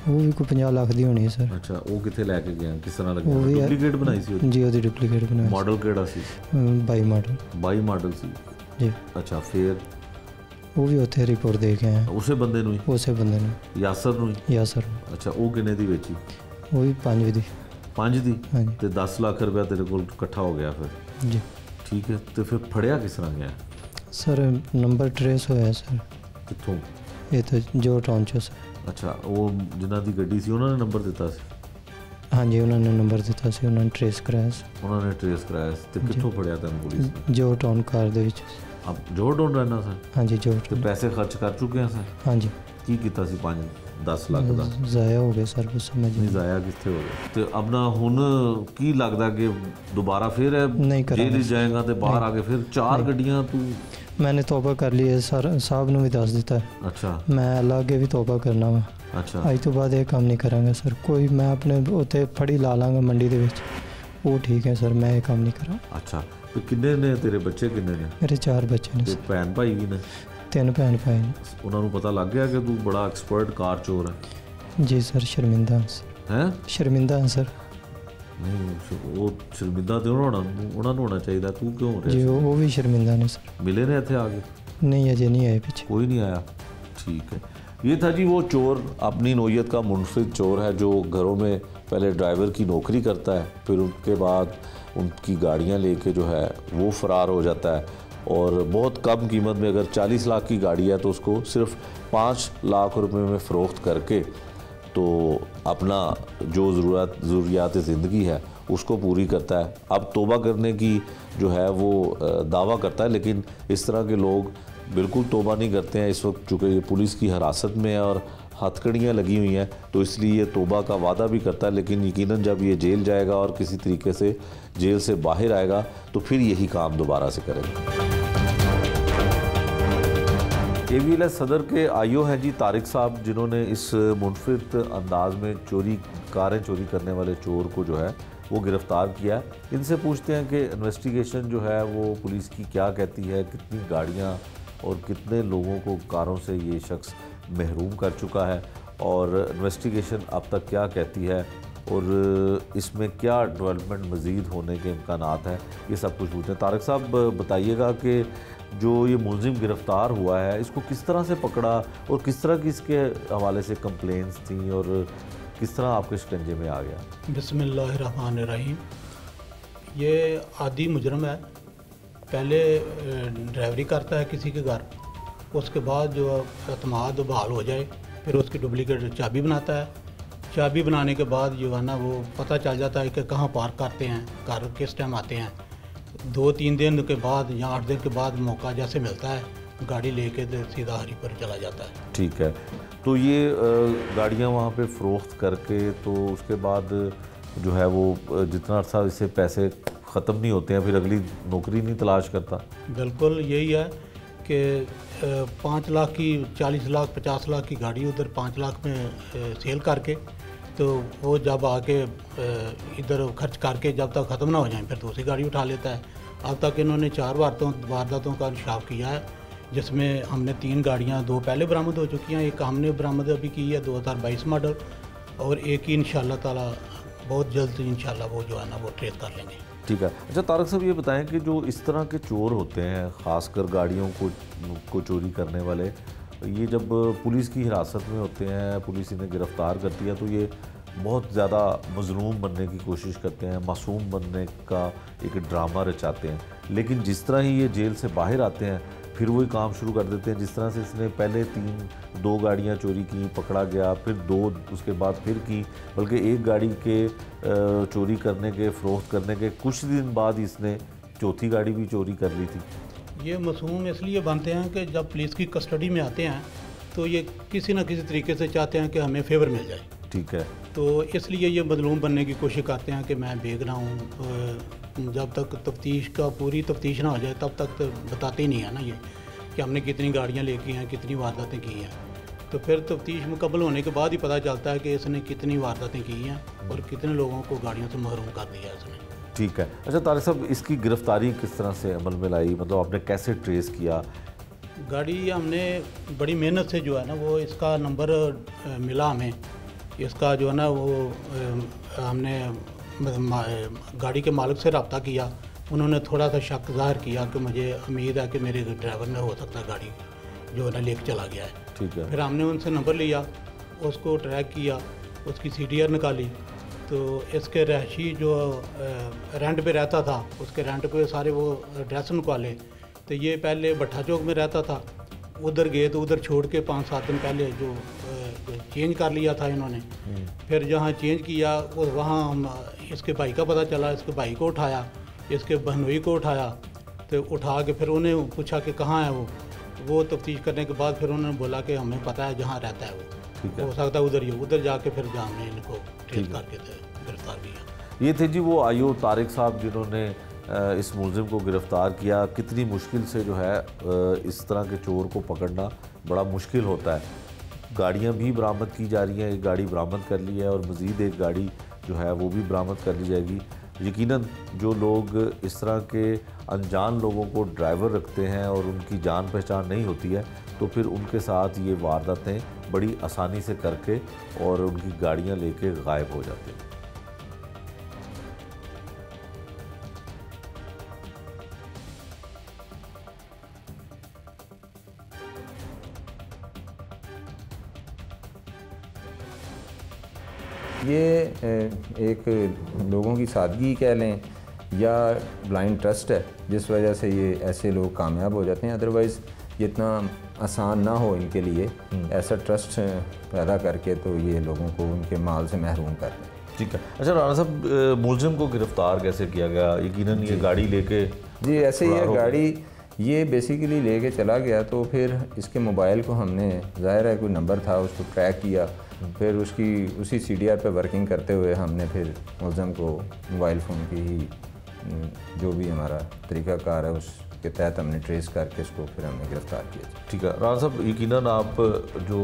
ਉਹ ਵੀ ਕੋਈ 50 ਲੱਖ ਦੀ ਹੋਣੀ ਹੈ ਸਰ। ਅੱਛਾ, ਉਹ ਕਿੱਥੇ ਲੈ ਕੇ ਗਿਆ? ਕਿਸ ਤਰ੍ਹਾਂ ਉਹ ਲੱਗਿਆ? ਵੀ ਡੁਪਲੀਕੇਟ ਬਣਾਈ ਸੀ ਉਹਦੀ? ਜੀ, ਉਹਦੀ ਡੁਪਲੀਕੇਟ ਬਣਾਈ। ਮਾਡਲ ਕਿਹੜਾ ਸੀ? 22 ਮਾਡਲ। 22 ਮਾਡਲ ਸੀ। ਜੀ। ਅੱਛਾ, ਫਿਰ ਉਹ ਵੀ ਉੱਥੇ ਰਿਪੋਰਟ ਦੇ ਕੇ ਆਇਆ। ਉਸੇ ਬੰਦੇ ਨੂੰ ਹੀ? ਉਸੇ ਬੰਦੇ ਨੂੰ, ਯਾਸਰ ਨੂੰ ਹੀ? ਯਾਸਰ। ਅੱਛਾ, ਉਹ ਕਿੰਨੇ ਦੀ ਵੇਚੀ? ਉਹ ਵੀ 5 ਦੀ। 5 ਦੀ? ਹਾਂਜੀ। ਤੇ 10 ਲੱਖ ਰੁਪਇਆ ਤੇਰੇ ਕੋਲ ਇਕੱਠਾ ਹੋ ਗਿਆ ਫਿਰ? ਜੀ। ਠੀਕ ਹੈ, ਤੇ ਫਿਰ ਫੜਿਆ ਕਿਸ ਤਰ੍ਹਾਂ ਗਿਆ? ਸਰ ਨੰਬਰ ਟਰੇਸ ਹੋਇਆ ਸਰ। ਕਿੱਥੋਂ? ਇਹ ਤਾਂ ਜੋ ਟਾਊਨ ਚੋਂ ਸਰ। ਅੱਛਾ, ਉਹ ਜਿਨ੍ਹਾਂ ਦੀ ਗੱਡੀ ਸੀ ਉਹਨਾਂ ਨੇ ਨੰਬਰ ਦਿੱਤਾ ਸੀ? ਹਾਂਜੀ, ਉਹਨਾਂ ਨੇ ਨੰਬਰ ਦਿੱਤਾ ਸੀ, ਉਹਨਾਂ ਨੇ ਟਰੇਸ ਕਰਾਇਆ ਸੀ। ਉਹਨਾਂ ਨੇ ਟਰੇਸ ਕਰਾਇਆ ਸੀ। ਤੇ ਕਿੱਥੋਂ ਫੜਿਆ ਤੈਨੂੰ ਪੁਲਿਸ ਨੇ? ਜੋ ਟਾਊਨ ਕਾਰ ਦੇ ਵਿੱਚ। ਆਪ ਜੋਰਡਨ ਰਹਿਣਾ ਸਰ? ਹਾਂਜੀ, ਜੋ ਤੇ ਪੈਸੇ ਖਰਚ ਕਰ ਚੁੱਕੇ ਆ ਸਰ? ਹਾਂਜੀ। ਕੀ ਕੀਤਾ ਸੀ 5-10 ਲੱਖ ਦਾ? ਜ਼ਾਇਆ ਹੋ ਗਿਆ ਸਰ, ਕੁਝ ਸਮਝ ਨਹੀਂ, ਜ਼ਾਇਆ ਕਿੱਥੇ ਹੋ ਗਿਆ? ਤੇ ਆਪਣਾ ਹੁਣ ਕੀ ਲੱਗਦਾ ਕਿ ਦੁਬਾਰਾ ਫਿਰ ਨਹੀਂ ਕਰਾਂਗਾ। ਜੇਲ੍ਹ ਜਾਏਗਾ ਤੇ ਬਾਹਰ ਆ ਕੇ ਫਿਰ 4 ਗੱਡੀਆਂ ਤੂੰ? मैंने तौबा कर ली है सर, साहब ने भी दस दिता है। अच्छा। मैं अल्लाह अगे भी तौबा करना वा। अच्छा। अज तो बाद ये काम नहीं करांगा सर। कोई मैं अपने उत्ते फड़ी ला लांगा मंडी दे विच, वो ठीक है सर, मैं ये काम नहीं करा। अच्छा, तो किन्ने ने तेरे बच्चे किन्ने ने? मेरे 4 बच्चे ने ते सर। भैन भाई भी ने? 3 भैन भाई ने। ਉਹਨਾਂ ਨੂੰ ਪਤਾ ਲੱਗ ਗਿਆ ਕਿ ਤੂੰ ਬੜਾ ਐਕਸਪਰਟ ਕਾਰ ਚੋਰ ਹੈ? जी सर, शर्मिंदा हूं सर। हैं? शर्मिंदा हूं सर। ਨਹੀਂ, ਉਹ ਸ਼ਰਮਿੰਦਾ ਤੇ ਉਹਨਾਂ ਨੂੰ ਹੋਣਾ ਚਾਹੀਦਾ, ਤੂੰ ਕਿਉਂ ਹੋ जी ਰਿਹਾ? वो भी शर्मिंदा ने सर। मिले ने ਇੱਥੇ ਆ ਕੇ? नहीं अजय नहीं आए पीछे। कोई नहीं आया। ठीक है, ये था जी वो चोर, अपनी नौयत का मुनफरिद चोर है जो घरों में पहले ड्राइवर की नौकरी करता है, फिर उसके बाद उनकी गाड़ियां लेके जो है वो फ़रार हो जाता है। और बहुत कम कीमत में, अगर 40 लाख की गाड़ी है तो उसको सिर्फ 5 लाख रुपए में फ़रोख्त करके तो अपना जो ज़रूरियात ज़िंदगी है उसको पूरी करता है। अब तौबा करने की जो है वो दावा करता है, लेकिन इस तरह के लोग बिल्कुल तौबा नहीं करते हैं इस वक्त, चूँकि ये पुलिस की हिरासत में है और हथकड़ियाँ लगी हुई हैं, तो इसलिए ये तौबा का वादा भी करता है। लेकिन यकीनन जब ये जेल जाएगा और किसी तरीके से जेल से बाहर आएगा तो फिर यही काम दोबारा से करेगा। AVLS सदर के आईओ हैं जी तारिक साहब, जिन्होंने इस मुनफरिद अंदाज में कारें चोरी करने वाले चोर को जो है वो गिरफ़्तार किया। इनसे पूछते हैं कि इन्वेस्टिगेशन जो है वो पुलिस की क्या कहती है, कितनी गाड़ियाँ और कितने लोगों को कारों से ये शख्स महरूम कर चुका है और इन्वेस्टिगेशन अब तक क्या कहती है और इसमें क्या डेवलपमेंट मज़ीद होने के इम्कानात हैं, ये सब कुछ पूछते हैं। तारिक साहब बताइएगा कि जो ये मुलजिम गिरफ़्तार हुआ है इसको किस तरह से पकड़ा और किस तरह की इसके हवाले से कंप्लेंट्स थी और किस तरह आपके शिकंजे में आ गया? बिस्मिल्लाहिर्रहमानिर्रहीम। ये आदी मुजरम है, पहले ड्राइवरी करता है किसी के घर, उसके बाद जो एतमाद बहाल हो जाए फिर उसकी डुप्लीकेट चाबी बनाता है। चाबी बनाने के बाद जो है ना वो पता चल जाता है कि कहाँ पार्क करते हैं, घर किस टाइम आते हैं। 2-3 दिन के बाद या 8 दिन के बाद मौका जैसे मिलता है, गाड़ी लेके तो सीधा हरीपुर चला जाता है। ठीक है, तो ये गाड़ियाँ वहाँ पे फ़रोख्त करके तो उसके बाद जो है वो जितना अर्सा इससे पैसे ख़त्म नहीं होते हैं फिर अगली नौकरी नहीं तलाश करता? बिल्कुल यही है कि 5 लाख की 40 लाख 50 लाख की गाड़ी उधर 5 लाख में सेल करके तो वो जब आके इधर खर्च करके जब तक ख़त्म ना हो जाए फिर दूसरी गाड़ी उठा लेता है। अब तक इन्होंने 4 वारदातों का इंकशाफ किया है। जिसमें हमने 3 गाड़ियाँ, 2 पहले बरामद हो चुकी हैं, एक हमने बरामद अभी की है 2022 मॉडल, और एक ही इंशाल्लाह ताला बहुत जल्द इंशाल्लाह वो जो है ना वो ट्रेस कर लेंगे। ठीक है। अच्छा तारक साहब, ये बताएं कि जो इस तरह के चोर होते हैं, ख़ासकर गाड़ियों को चोरी करने वाले, ये जब पुलिस की हिरासत में होते हैं, पुलिस इन्हें गिरफ़्तार करती है, तो ये बहुत ज़्यादा मज़लूम बनने की कोशिश करते हैं, मासूम बनने का एक ड्रामा रचाते हैं। लेकिन जिस तरह ही ये जेल से बाहर आते हैं फिर वही काम शुरू कर देते हैं। जिस तरह से इसने पहले 2 गाड़ियाँ चोरी की, पकड़ा गया, फिर 2 उसके बाद फिर की, बल्कि एक गाड़ी के चोरी करने के, फ़रोख्त करने के कुछ दिन बाद इसने चौथी गाड़ी भी चोरी कर ली थी। ये मासूम इसलिए बनते हैं कि जब पुलिस की कस्टडी में आते हैं तो ये किसी न किसी तरीके से चाहते हैं कि हमें फेवर मिल जाए। ठीक है। तो इसलिए ये मजलूम बनने की कोशिश करते हैं कि मैं बेगुना हूँ। जब तक तफ्तीश का पूरी तफ्तीश ना हो जाए तब तक तो बताते ही नहीं है ना ये कि हमने कितनी गाड़ियाँ लेके हैं, कितनी वारदातें की हैं। तो फिर तफ्तीश मुकम्मल होने के बाद ही पता चलता है कि इसने कितनी वारदातें की हैं और कितने लोगों को गाड़ियों से महरूम कर दिया है इसने। ठीक है। अच्छा तारिक साहब, इसकी गिरफ़्तारी किस तरह से अमल में लाई, मतलब आपने कैसे ट्रेस किया? गाड़ी हमने बड़ी मेहनत से जो है ना वो इसका नंबर मिला हमें, इसका जो है ना वो हमने गाड़ी के मालिक से रब्ता किया। उन्होंने थोड़ा सा शक ज़ाहिर किया कि मुझे उम्मीद है कि मेरे ड्राइवर ने हो सकता है गाड़ी जो है ना लेके चला गया है। ठीक है। फिर हमने उनसे नंबर लिया, उसको ट्रैक किया, उसकी CDR निकाली। तो इसके रहायशी जो रेंट पे रहता था, उसके रेंट पे सारे वो एड्रेस निकाले। तो ये पहले भट्टा चौक में रहता था, उधर गए तो उधर छोड़ के 5-7 दिन पहले जो चेंज कर लिया था इन्होंने। फिर जहाँ चेंज किया और वहाँ हम इसके भाई का पता चला, इसके भाई को उठाया, इसके बहनोई को उठाया। तो उठा के फिर उन्हें पूछा कि कहाँ है वो तफ्तीश करने के बाद फिर उन्होंने बोला कि हमें पता है जहाँ रहता है वो, हो सकता है उधर ही, उधर जाके फिर हमने इनको ट्रेस करके गिरफ्तार किया। ये थे जी वो आयो तारिक साहब जिन्होंने इस मुलजिम को गिरफ़्तार किया। कितनी मुश्किल से जो है इस तरह के चोर को पकड़ना बड़ा मुश्किल होता है। गाड़ियाँ भी बरामद की जा रही हैं, एक गाड़ी बरामद कर ली है और मज़ीद एक गाड़ी जो है वो भी बरामद कर ली जाएगी। यकीनन जो लोग इस तरह के अनजान लोगों को ड्राइवर रखते हैं और उनकी जान पहचान नहीं होती है, तो फिर उनके साथ ये वारदातें बड़ी आसानी से करके और उनकी गाड़ियाँ लेके गायब हो जाते हैं। ये एक लोगों की सादगी कह लें या ब्लाइंड ट्रस्ट है जिस वजह से ये ऐसे लोग कामयाब हो जाते हैं। अदरवाइज़ ये इतना आसान ना हो इनके लिए ऐसा ट्रस्ट पैदा करके तो ये लोगों को उनके माल से महरूम कर दें। ठीक है। अच्छा राणा साहब, मुलजिम को गिरफ़्तार कैसे किया गया? यकीनन ये गाड़ी लेके जी ऐसे ये गाड़ी ये बेसिकली लेके चला गया, तो फिर इसके मोबाइल को हमने ज़ाहिर है कोई नंबर था उसको ट्रैक किया, फिर उसी CDR पे वर्किंग करते हुए हमने फिर मुलज़म को मोबाइल फ़ोन की ही जो भी हमारा तरीक़ाकार है उसके तहत हमने ट्रेस करके इसको फिर हमने गिरफ़्तार किया। ठीक है। राणा साहब, यकीनन आप जो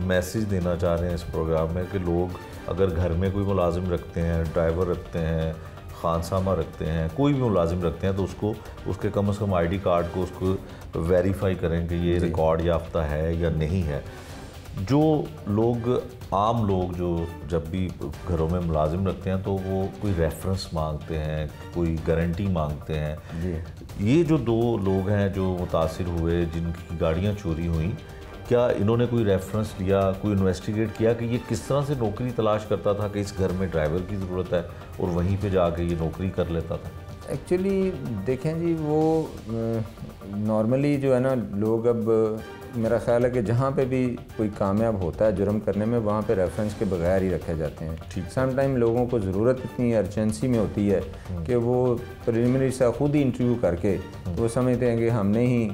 मैसेज देना चाह रहे हैं इस प्रोग्राम में कि लोग अगर घर में कोई मुलाजिम रखते हैं, ड्राइवर रखते हैं, खानसामा रखते हैं, कोई भी मुलाजिम रखते हैं, तो उसके कम से कम ID कार्ड को उसको वेरीफाई करें कि ये रिकॉर्ड याफ्ता है या नहीं है। जो लोग आम लोग जो जब भी घरों में मुलाजिम रखते हैं तो वो कोई रेफरेंस मांगते हैं, कोई गारंटी मांगते हैं जी। ये जो 2 लोग हैं जो मुतासिर हुए, जिनकी गाड़ियाँ चोरी हुई, क्या इन्होंने कोई रेफरेंस लिया, कोई इन्वेस्टिगेट किया कि ये किस तरह से नौकरी तलाश करता था कि इस घर में ड्राइवर की ज़रूरत है और वहीं पे जाके ये नौकरी कर लेता था? एक्चुअली देखें जी, वो नॉर्मली जो है ना लोग अब मेरा ख्याल है कि जहाँ पे भी कोई कामयाब होता है जुर्म करने में, वहाँ पे रेफरेंस के बगैर ही रखे जाते हैं। ठीक, समटाइम लोगों को ज़रूरत इतनी अर्जेंसी में होती है कि वो प्रिलिमिनरी सा खुद ही इंटरव्यू करके वो समझते हैं कि हमने ही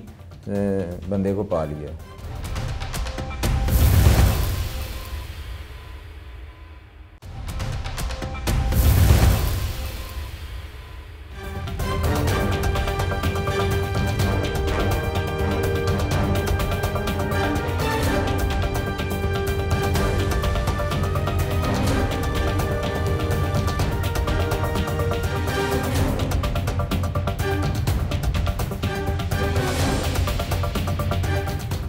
बंदे को पा लिया।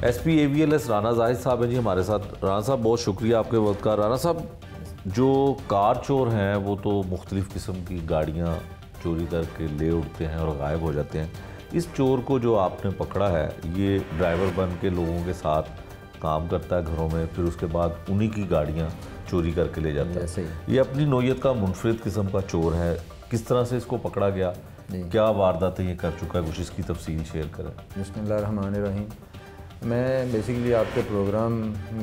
SP AVLS राना जाहिद साहब हैं जी हमारे साथ। राना साहब बहुत शुक्रिया आपके वक्त का। राना साहब, जो कार चोर हैं वो तो मुख्तलिफ़ किस्म की गाड़ियाँ चोरी करके ले उठते हैं और गायब हो जाते हैं। इस चोर को जो आपने पकड़ा है ये ड्राइवर बन के लोगों के साथ काम करता है घरों में, फिर उसके बाद उन्हीं की गाड़ियाँ चोरी करके ले जाता है। ये अपनी नौयत का मुनफरिद किस्म का चोर है। किस तरह से इसको पकड़ा गया, क्या वारदातें ये कर चुका है, कुछ इसकी तफसील शेयर करें। बिस्मिल्लाहिर्रहमानिर्रहीम। मैं बेसिकली आपके प्रोग्राम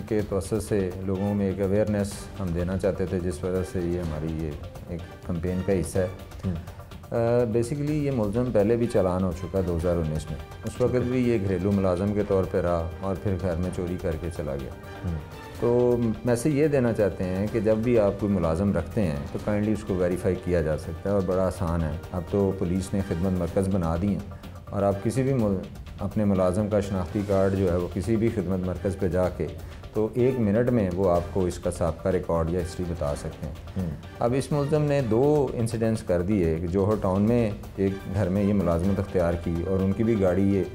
के तवज्जुह से लोगों में एक अवेयरनेस हम देना चाहते थे, जिस वजह से ये हमारी ये एक कैंपेन का हिस्सा है। बेसिकली ये मुलज़म पहले भी चालान हो चुका 2019 में। उस वक्त भी ये घरेलू मुलाजम के तौर पर रहा और फिर घर में चोरी करके चला गया। तो मैसेज ये देना चाहते हैं कि जब भी आप कोई मुलाजम रखते हैं तो काइंडली उसको वेरीफाई किया जा सकता है और बड़ा आसान है। अब तो पुलिस ने खिदमत मरकज़ बना दी हैं और आप किसी भी अपने मुलाजम का शनाख्ती कार्ड जो है वो किसी भी खिदमत मरकज़ पे जाके तो 1 मिनट में वो आपको इसका साबका रिकॉर्ड या हिस्ट्री बता सकते हैं। अब इस मुलज़म ने 2 इंसिडेंट्स कर दिए कि जोहर टाउन में एक घर में ये मुलाजमत अख्तियार की और उनकी भी गाड़ी ये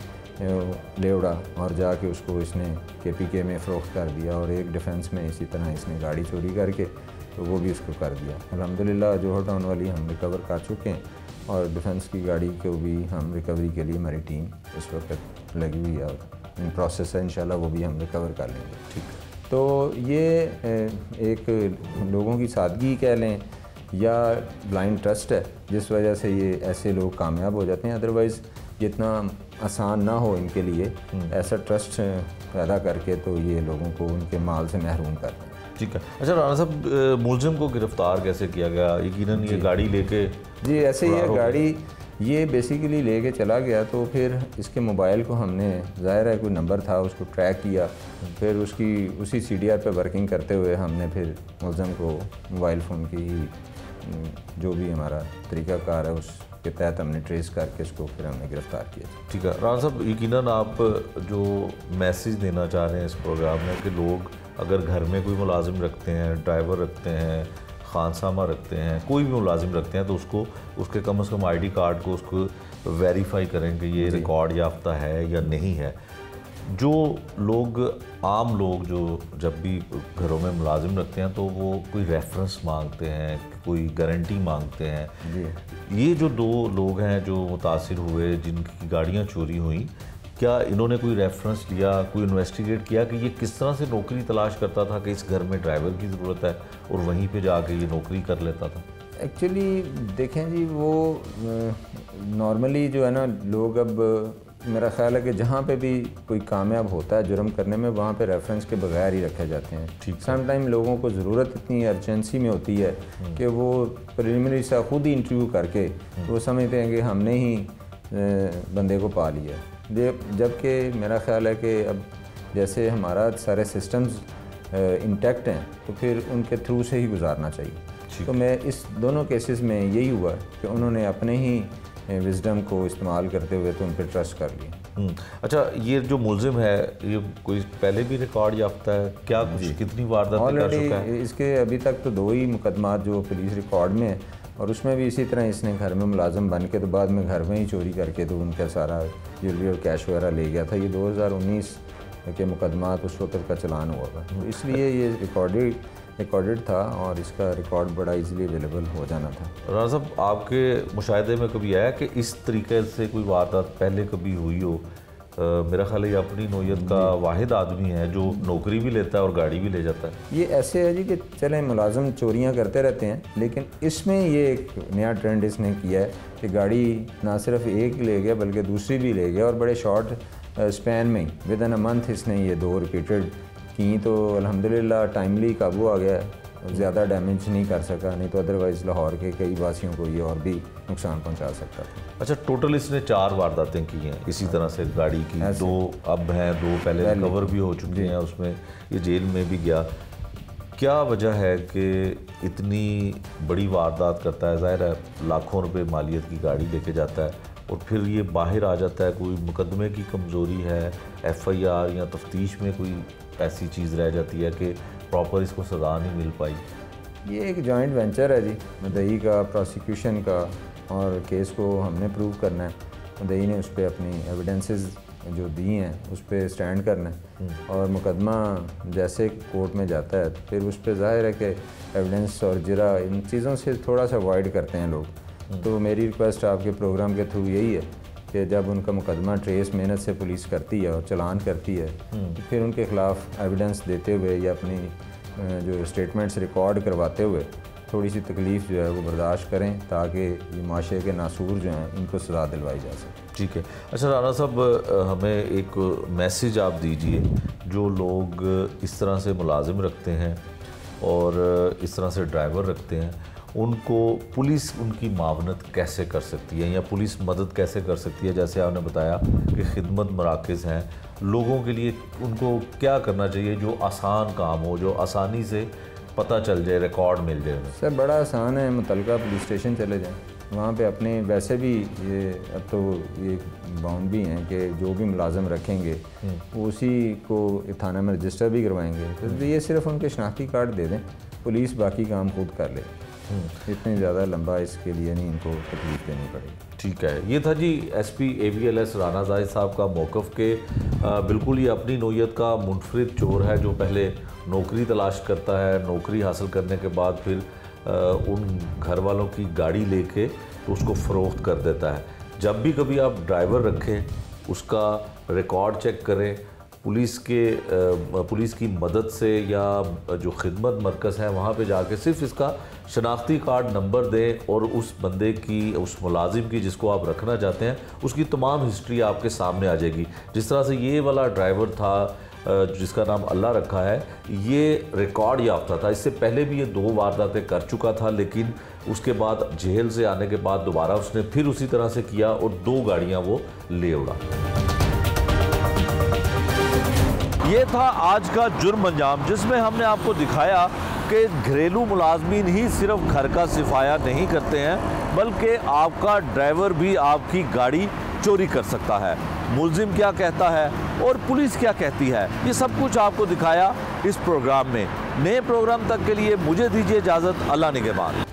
ले उड़ा और जाके उसको इसने KPK में फ़रोख्त कर दिया, और एक डिफेंस में इसी तरह इसने गाड़ी चोरी करके तो वो भी उसको कर दिया। अल्हम्दुलिल्लाह जोहर टाउन वाली हम रिकवर कर चुके हैं और डिफेंस की गाड़ी को भी हम रिकवरी के लिए हमारी टीम इस वक्त लगी हुई है, इन प्रोसेस है, इंशाल्लाह वो भी हम रिकवर कर लेंगे। ठीक है, तो ये एक लोगों की सादगी कह लें या ब्लाइंड ट्रस्ट है जिस वजह से ये ऐसे लोग कामयाब हो जाते हैं। अदरवाइज़ जितना आसान ना हो इनके लिए ऐसा ट्रस्ट पैदा करके तो ये लोगों को उनके माल से महरूम करते हैं। ठीक है। अच्छा राना साहब, मुलजिम को गिरफ़्तार कैसे किया गया? यकीनन ये गाड़ी लेके जी ऐसे ही गाड़ी ये बेसिकली लेके चला गया, तो फिर इसके मोबाइल को हमने ज़ाहिर है कोई नंबर था उसको ट्रैक किया, फिर उसकी उसी CDR पे वर्किंग करते हुए हमने फिर मुलज़म को मोबाइल फ़ोन की जो भी हमारा तरीक़ाकार है उसके तहत हमने ट्रेस करके उसको फिर हमने गिरफ़्तार किया। ठीक है राना साहब, यकीनन आप जो मैसेज देना चाह रहे हैं इस प्रोग्राम में कि लोग अगर घर में कोई मुलाजिम रखते हैं, ड्राइवर रखते हैं, खानसामा रखते हैं, कोई भी मुलाजिम रखते हैं तो उसको उसके कम से कम ID कार्ड को उसको वेरीफाई करें कि ये रिकॉर्ड याफ्ता है या नहीं है। जो लोग आम लोग जो जब भी घरों में मुलाजिम रखते हैं तो वो कोई रेफरेंस मांगते हैं, कोई गारंटी मांगते हैं। ये जो 2 लोग हैं जो मुतासिर हुए जिनकी गाड़ियाँ चोरी हुई, क्या इन्होंने कोई रेफरेंस लिया, कोई इन्वेस्टिगेट किया कि ये किस तरह से नौकरी तलाश करता था कि इस घर में ड्राइवर की ज़रूरत है और वहीं पे जाके ये नौकरी कर लेता था? एक्चुअली देखें जी, वो नॉर्मली जो है ना लोग अब मेरा ख्याल है कि जहाँ पे भी कोई कामयाब होता है जुर्म करने में वहाँ पे रेफरेंस के बगैर ही रखे जाते हैं। ठीक, सम टाइम लोगों को ज़रूरत इतनी अर्जेंसी में होती है कि वो प्रिलिमिनरी सा खुद ही इंटरव्यू करके वो समझते हैं कि हमने ही बंदे को पा लिया, जबकि मेरा ख्याल है कि अब जैसे हमारा सारे सिस्टम्स इंटैक्ट हैं तो फिर उनके थ्रू से ही गुजारना चाहिए। तो मैं इस दोनों केसेस में यही हुआ कि उन्होंने अपने ही विजडम को इस्तेमाल करते हुए तो उन पर ट्रस्ट कर लिया। अच्छा, ये जो मुलजिम है ये कोई पहले भी रिकॉर्ड याफ्ता है क्या? कुछ कितनी वारदातें कर चुका है? इसके अभी तक तो 2 ही मुकदमात जो पुलिस रिकॉर्ड में है, और उसमें भी इसी तरह इसने घर में मुलाजम बन के तो बाद में घर में ही चोरी करके तो उनका सारा ज्वेलरी और कैश वगैरह ले गया था। ये 2019 के मुकदमात उस वक्त का चलान हुआ था, तो इसलिए ये रिकॉर्डेड था और इसका रिकॉर्ड बड़ा इजीली अवेलेबल हो जाना था। राना साहब, आपके मुशाहिदे में कभी आया कि इस तरीके से कोई वारदात पहले कभी हुई हो? मेरा ख्याल है ये अपनी नौयत का वाहिद आदमी है जो नौकरी भी लेता है और गाड़ी भी ले जाता है। ये ऐसे है जी कि चलें मुलाजम चोरियां करते रहते हैं, लेकिन इसमें ये एक नया ट्रेंड इसने किया है कि गाड़ी ना सिर्फ एक ले गया बल्कि दूसरी भी ले गया, और बड़े शॉर्ट स्पैन में ही विद इन अ मंथ इसने ये 2 रिपीटेड की, तो अल्हम्दुलिल्लाह टाइमली काबू आ गया, ज़्यादा डैमेज नहीं कर सका, नहीं तो अदरवाइज़ लाहौर के कई वासियों को ये और भी नुकसान पहुंचा सकता था। अच्छा, टोटल इसने 4 वारदातें की हैं इसी तरह से गाड़ी की। 2 अब हैं, 2 पहले रिकवर भी हो चुकी हैं, उसमें ये जेल में भी गया। क्या वजह है कि इतनी बड़ी वारदात करता है? ज़ाहिर है लाखों रुपए मालियत की गाड़ी लेके जाता है और फिर ये बाहर आ जाता है। कोई मुकदमे की कमज़ोरी है, FIR या तफ्तीश में कोई ऐसी चीज़ रह जाती है कि प्रॉपर इसको सज़ा नहीं मिल पाई? ये एक जॉइंट वेंचर है जी, मुद्दई का, प्रोसिक्यूशन का, और केस को हमने प्रूव करना है। मुद्दई ने उस पर अपनी एविडेंसेस जो दी हैं उस पर स्टैंड करना है, और मुकदमा जैसे कोर्ट में जाता है फिर उस पर ज़ाहिर है कि एविडेंस और जरा इन चीज़ों से थोड़ा सा अवॉइड करते हैं लोग। तो मेरी रिक्वेस्ट आपके प्रोग्राम के थ्रू यही है कि जब उनका मुकदमा ट्रेस मेहनत से पुलिस करती है और चलान करती है तो फिर उनके ख़िलाफ़ एविडेंस देते हुए या अपनी जो स्टेटमेंट्स रिकॉर्ड करवाते हुए थोड़ी सी तकलीफ़ जो है वो बर्दाश्त करें, ताकि ये माशरे के नासूर जो हैं इनको सज़ा दिलवाई जा सके। ठीक है। अच्छा राना साहब, हमें एक मैसेज आप दीजिए, जो लोग इस तरह से मुलाजिम रखते हैं और इस तरह से ड्राइवर रखते हैं, उनको पुलिस उनकी मावनत कैसे कर सकती है या पुलिस मदद कैसे कर सकती है? जैसे आपने बताया कि खिदमत मराकज़ हैं, लोगों के लिए उनको क्या करना चाहिए जो आसान काम हो, जो आसानी से पता चल जाए, रिकॉर्ड मिल जाए? सर बड़ा आसान है, मुतलका पुलिस स्टेशन चले जाएं, वहाँ पे अपने वैसे भी ये अब तो ये बाउंड भी हैं कि जो भी मुलाजम रखेंगे उसी को थाना में रजिस्टर भी करवाएंगे, तो ये सिर्फ उनके शनाख्ती कार्ड दे दें, पुलिस बाकी काम खुद कर ले। इतनी ज़्यादा लंबा इसके लिए नहीं इनको तकलीफ देनी पड़ेगी। ठीक है, ये था जी SP AVLS राना जाहिद साहब का मौक़िफ़ के बिल्कुल ये अपनी नौयत का मुनफरिद चोर है, जो पहले नौकरी तलाश करता है, नौकरी हासिल करने के बाद फिर उन घर वालों की गाड़ी लेके तो उसको फ़रोख्त कर देता है। जब भी कभी आप ड्राइवर रखें उसका रिकॉर्ड चेक करें, पुलिस की मदद से या जो खिदमत मरकज़ है वहाँ पे जाके सिर्फ इसका शनाख्ती कार्ड नंबर दें और उस बंदे की, उस मुलाजिम की जिसको आप रखना चाहते हैं, उसकी तमाम हिस्ट्री आपके सामने आ जाएगी। जिस तरह से ये वाला ड्राइवर था जिसका नाम अल्लाह रखा है, ये रिकॉर्ड याफ्ता था, इससे पहले भी ये 2 वारदातें कर चुका था, लेकिन उसके बाद जेल से आने के बाद दोबारा उसने फिर उसी तरह से किया और 2 गाड़ियाँ वो ले उड़ा। ये था आज का जुर्म अंजाम, जिसमें हमने आपको दिखाया कि घरेलू मुलाजमीन ही सिर्फ घर का सिफाया नहीं करते हैं, बल्कि आपका ड्राइवर भी आपकी गाड़ी चोरी कर सकता है। मुल्जिम क्या कहता है और पुलिस क्या कहती है, ये सब कुछ आपको दिखाया इस प्रोग्राम में। नए प्रोग्राम तक के लिए मुझे दीजिए इजाज़त। अल्लाह निगहबान।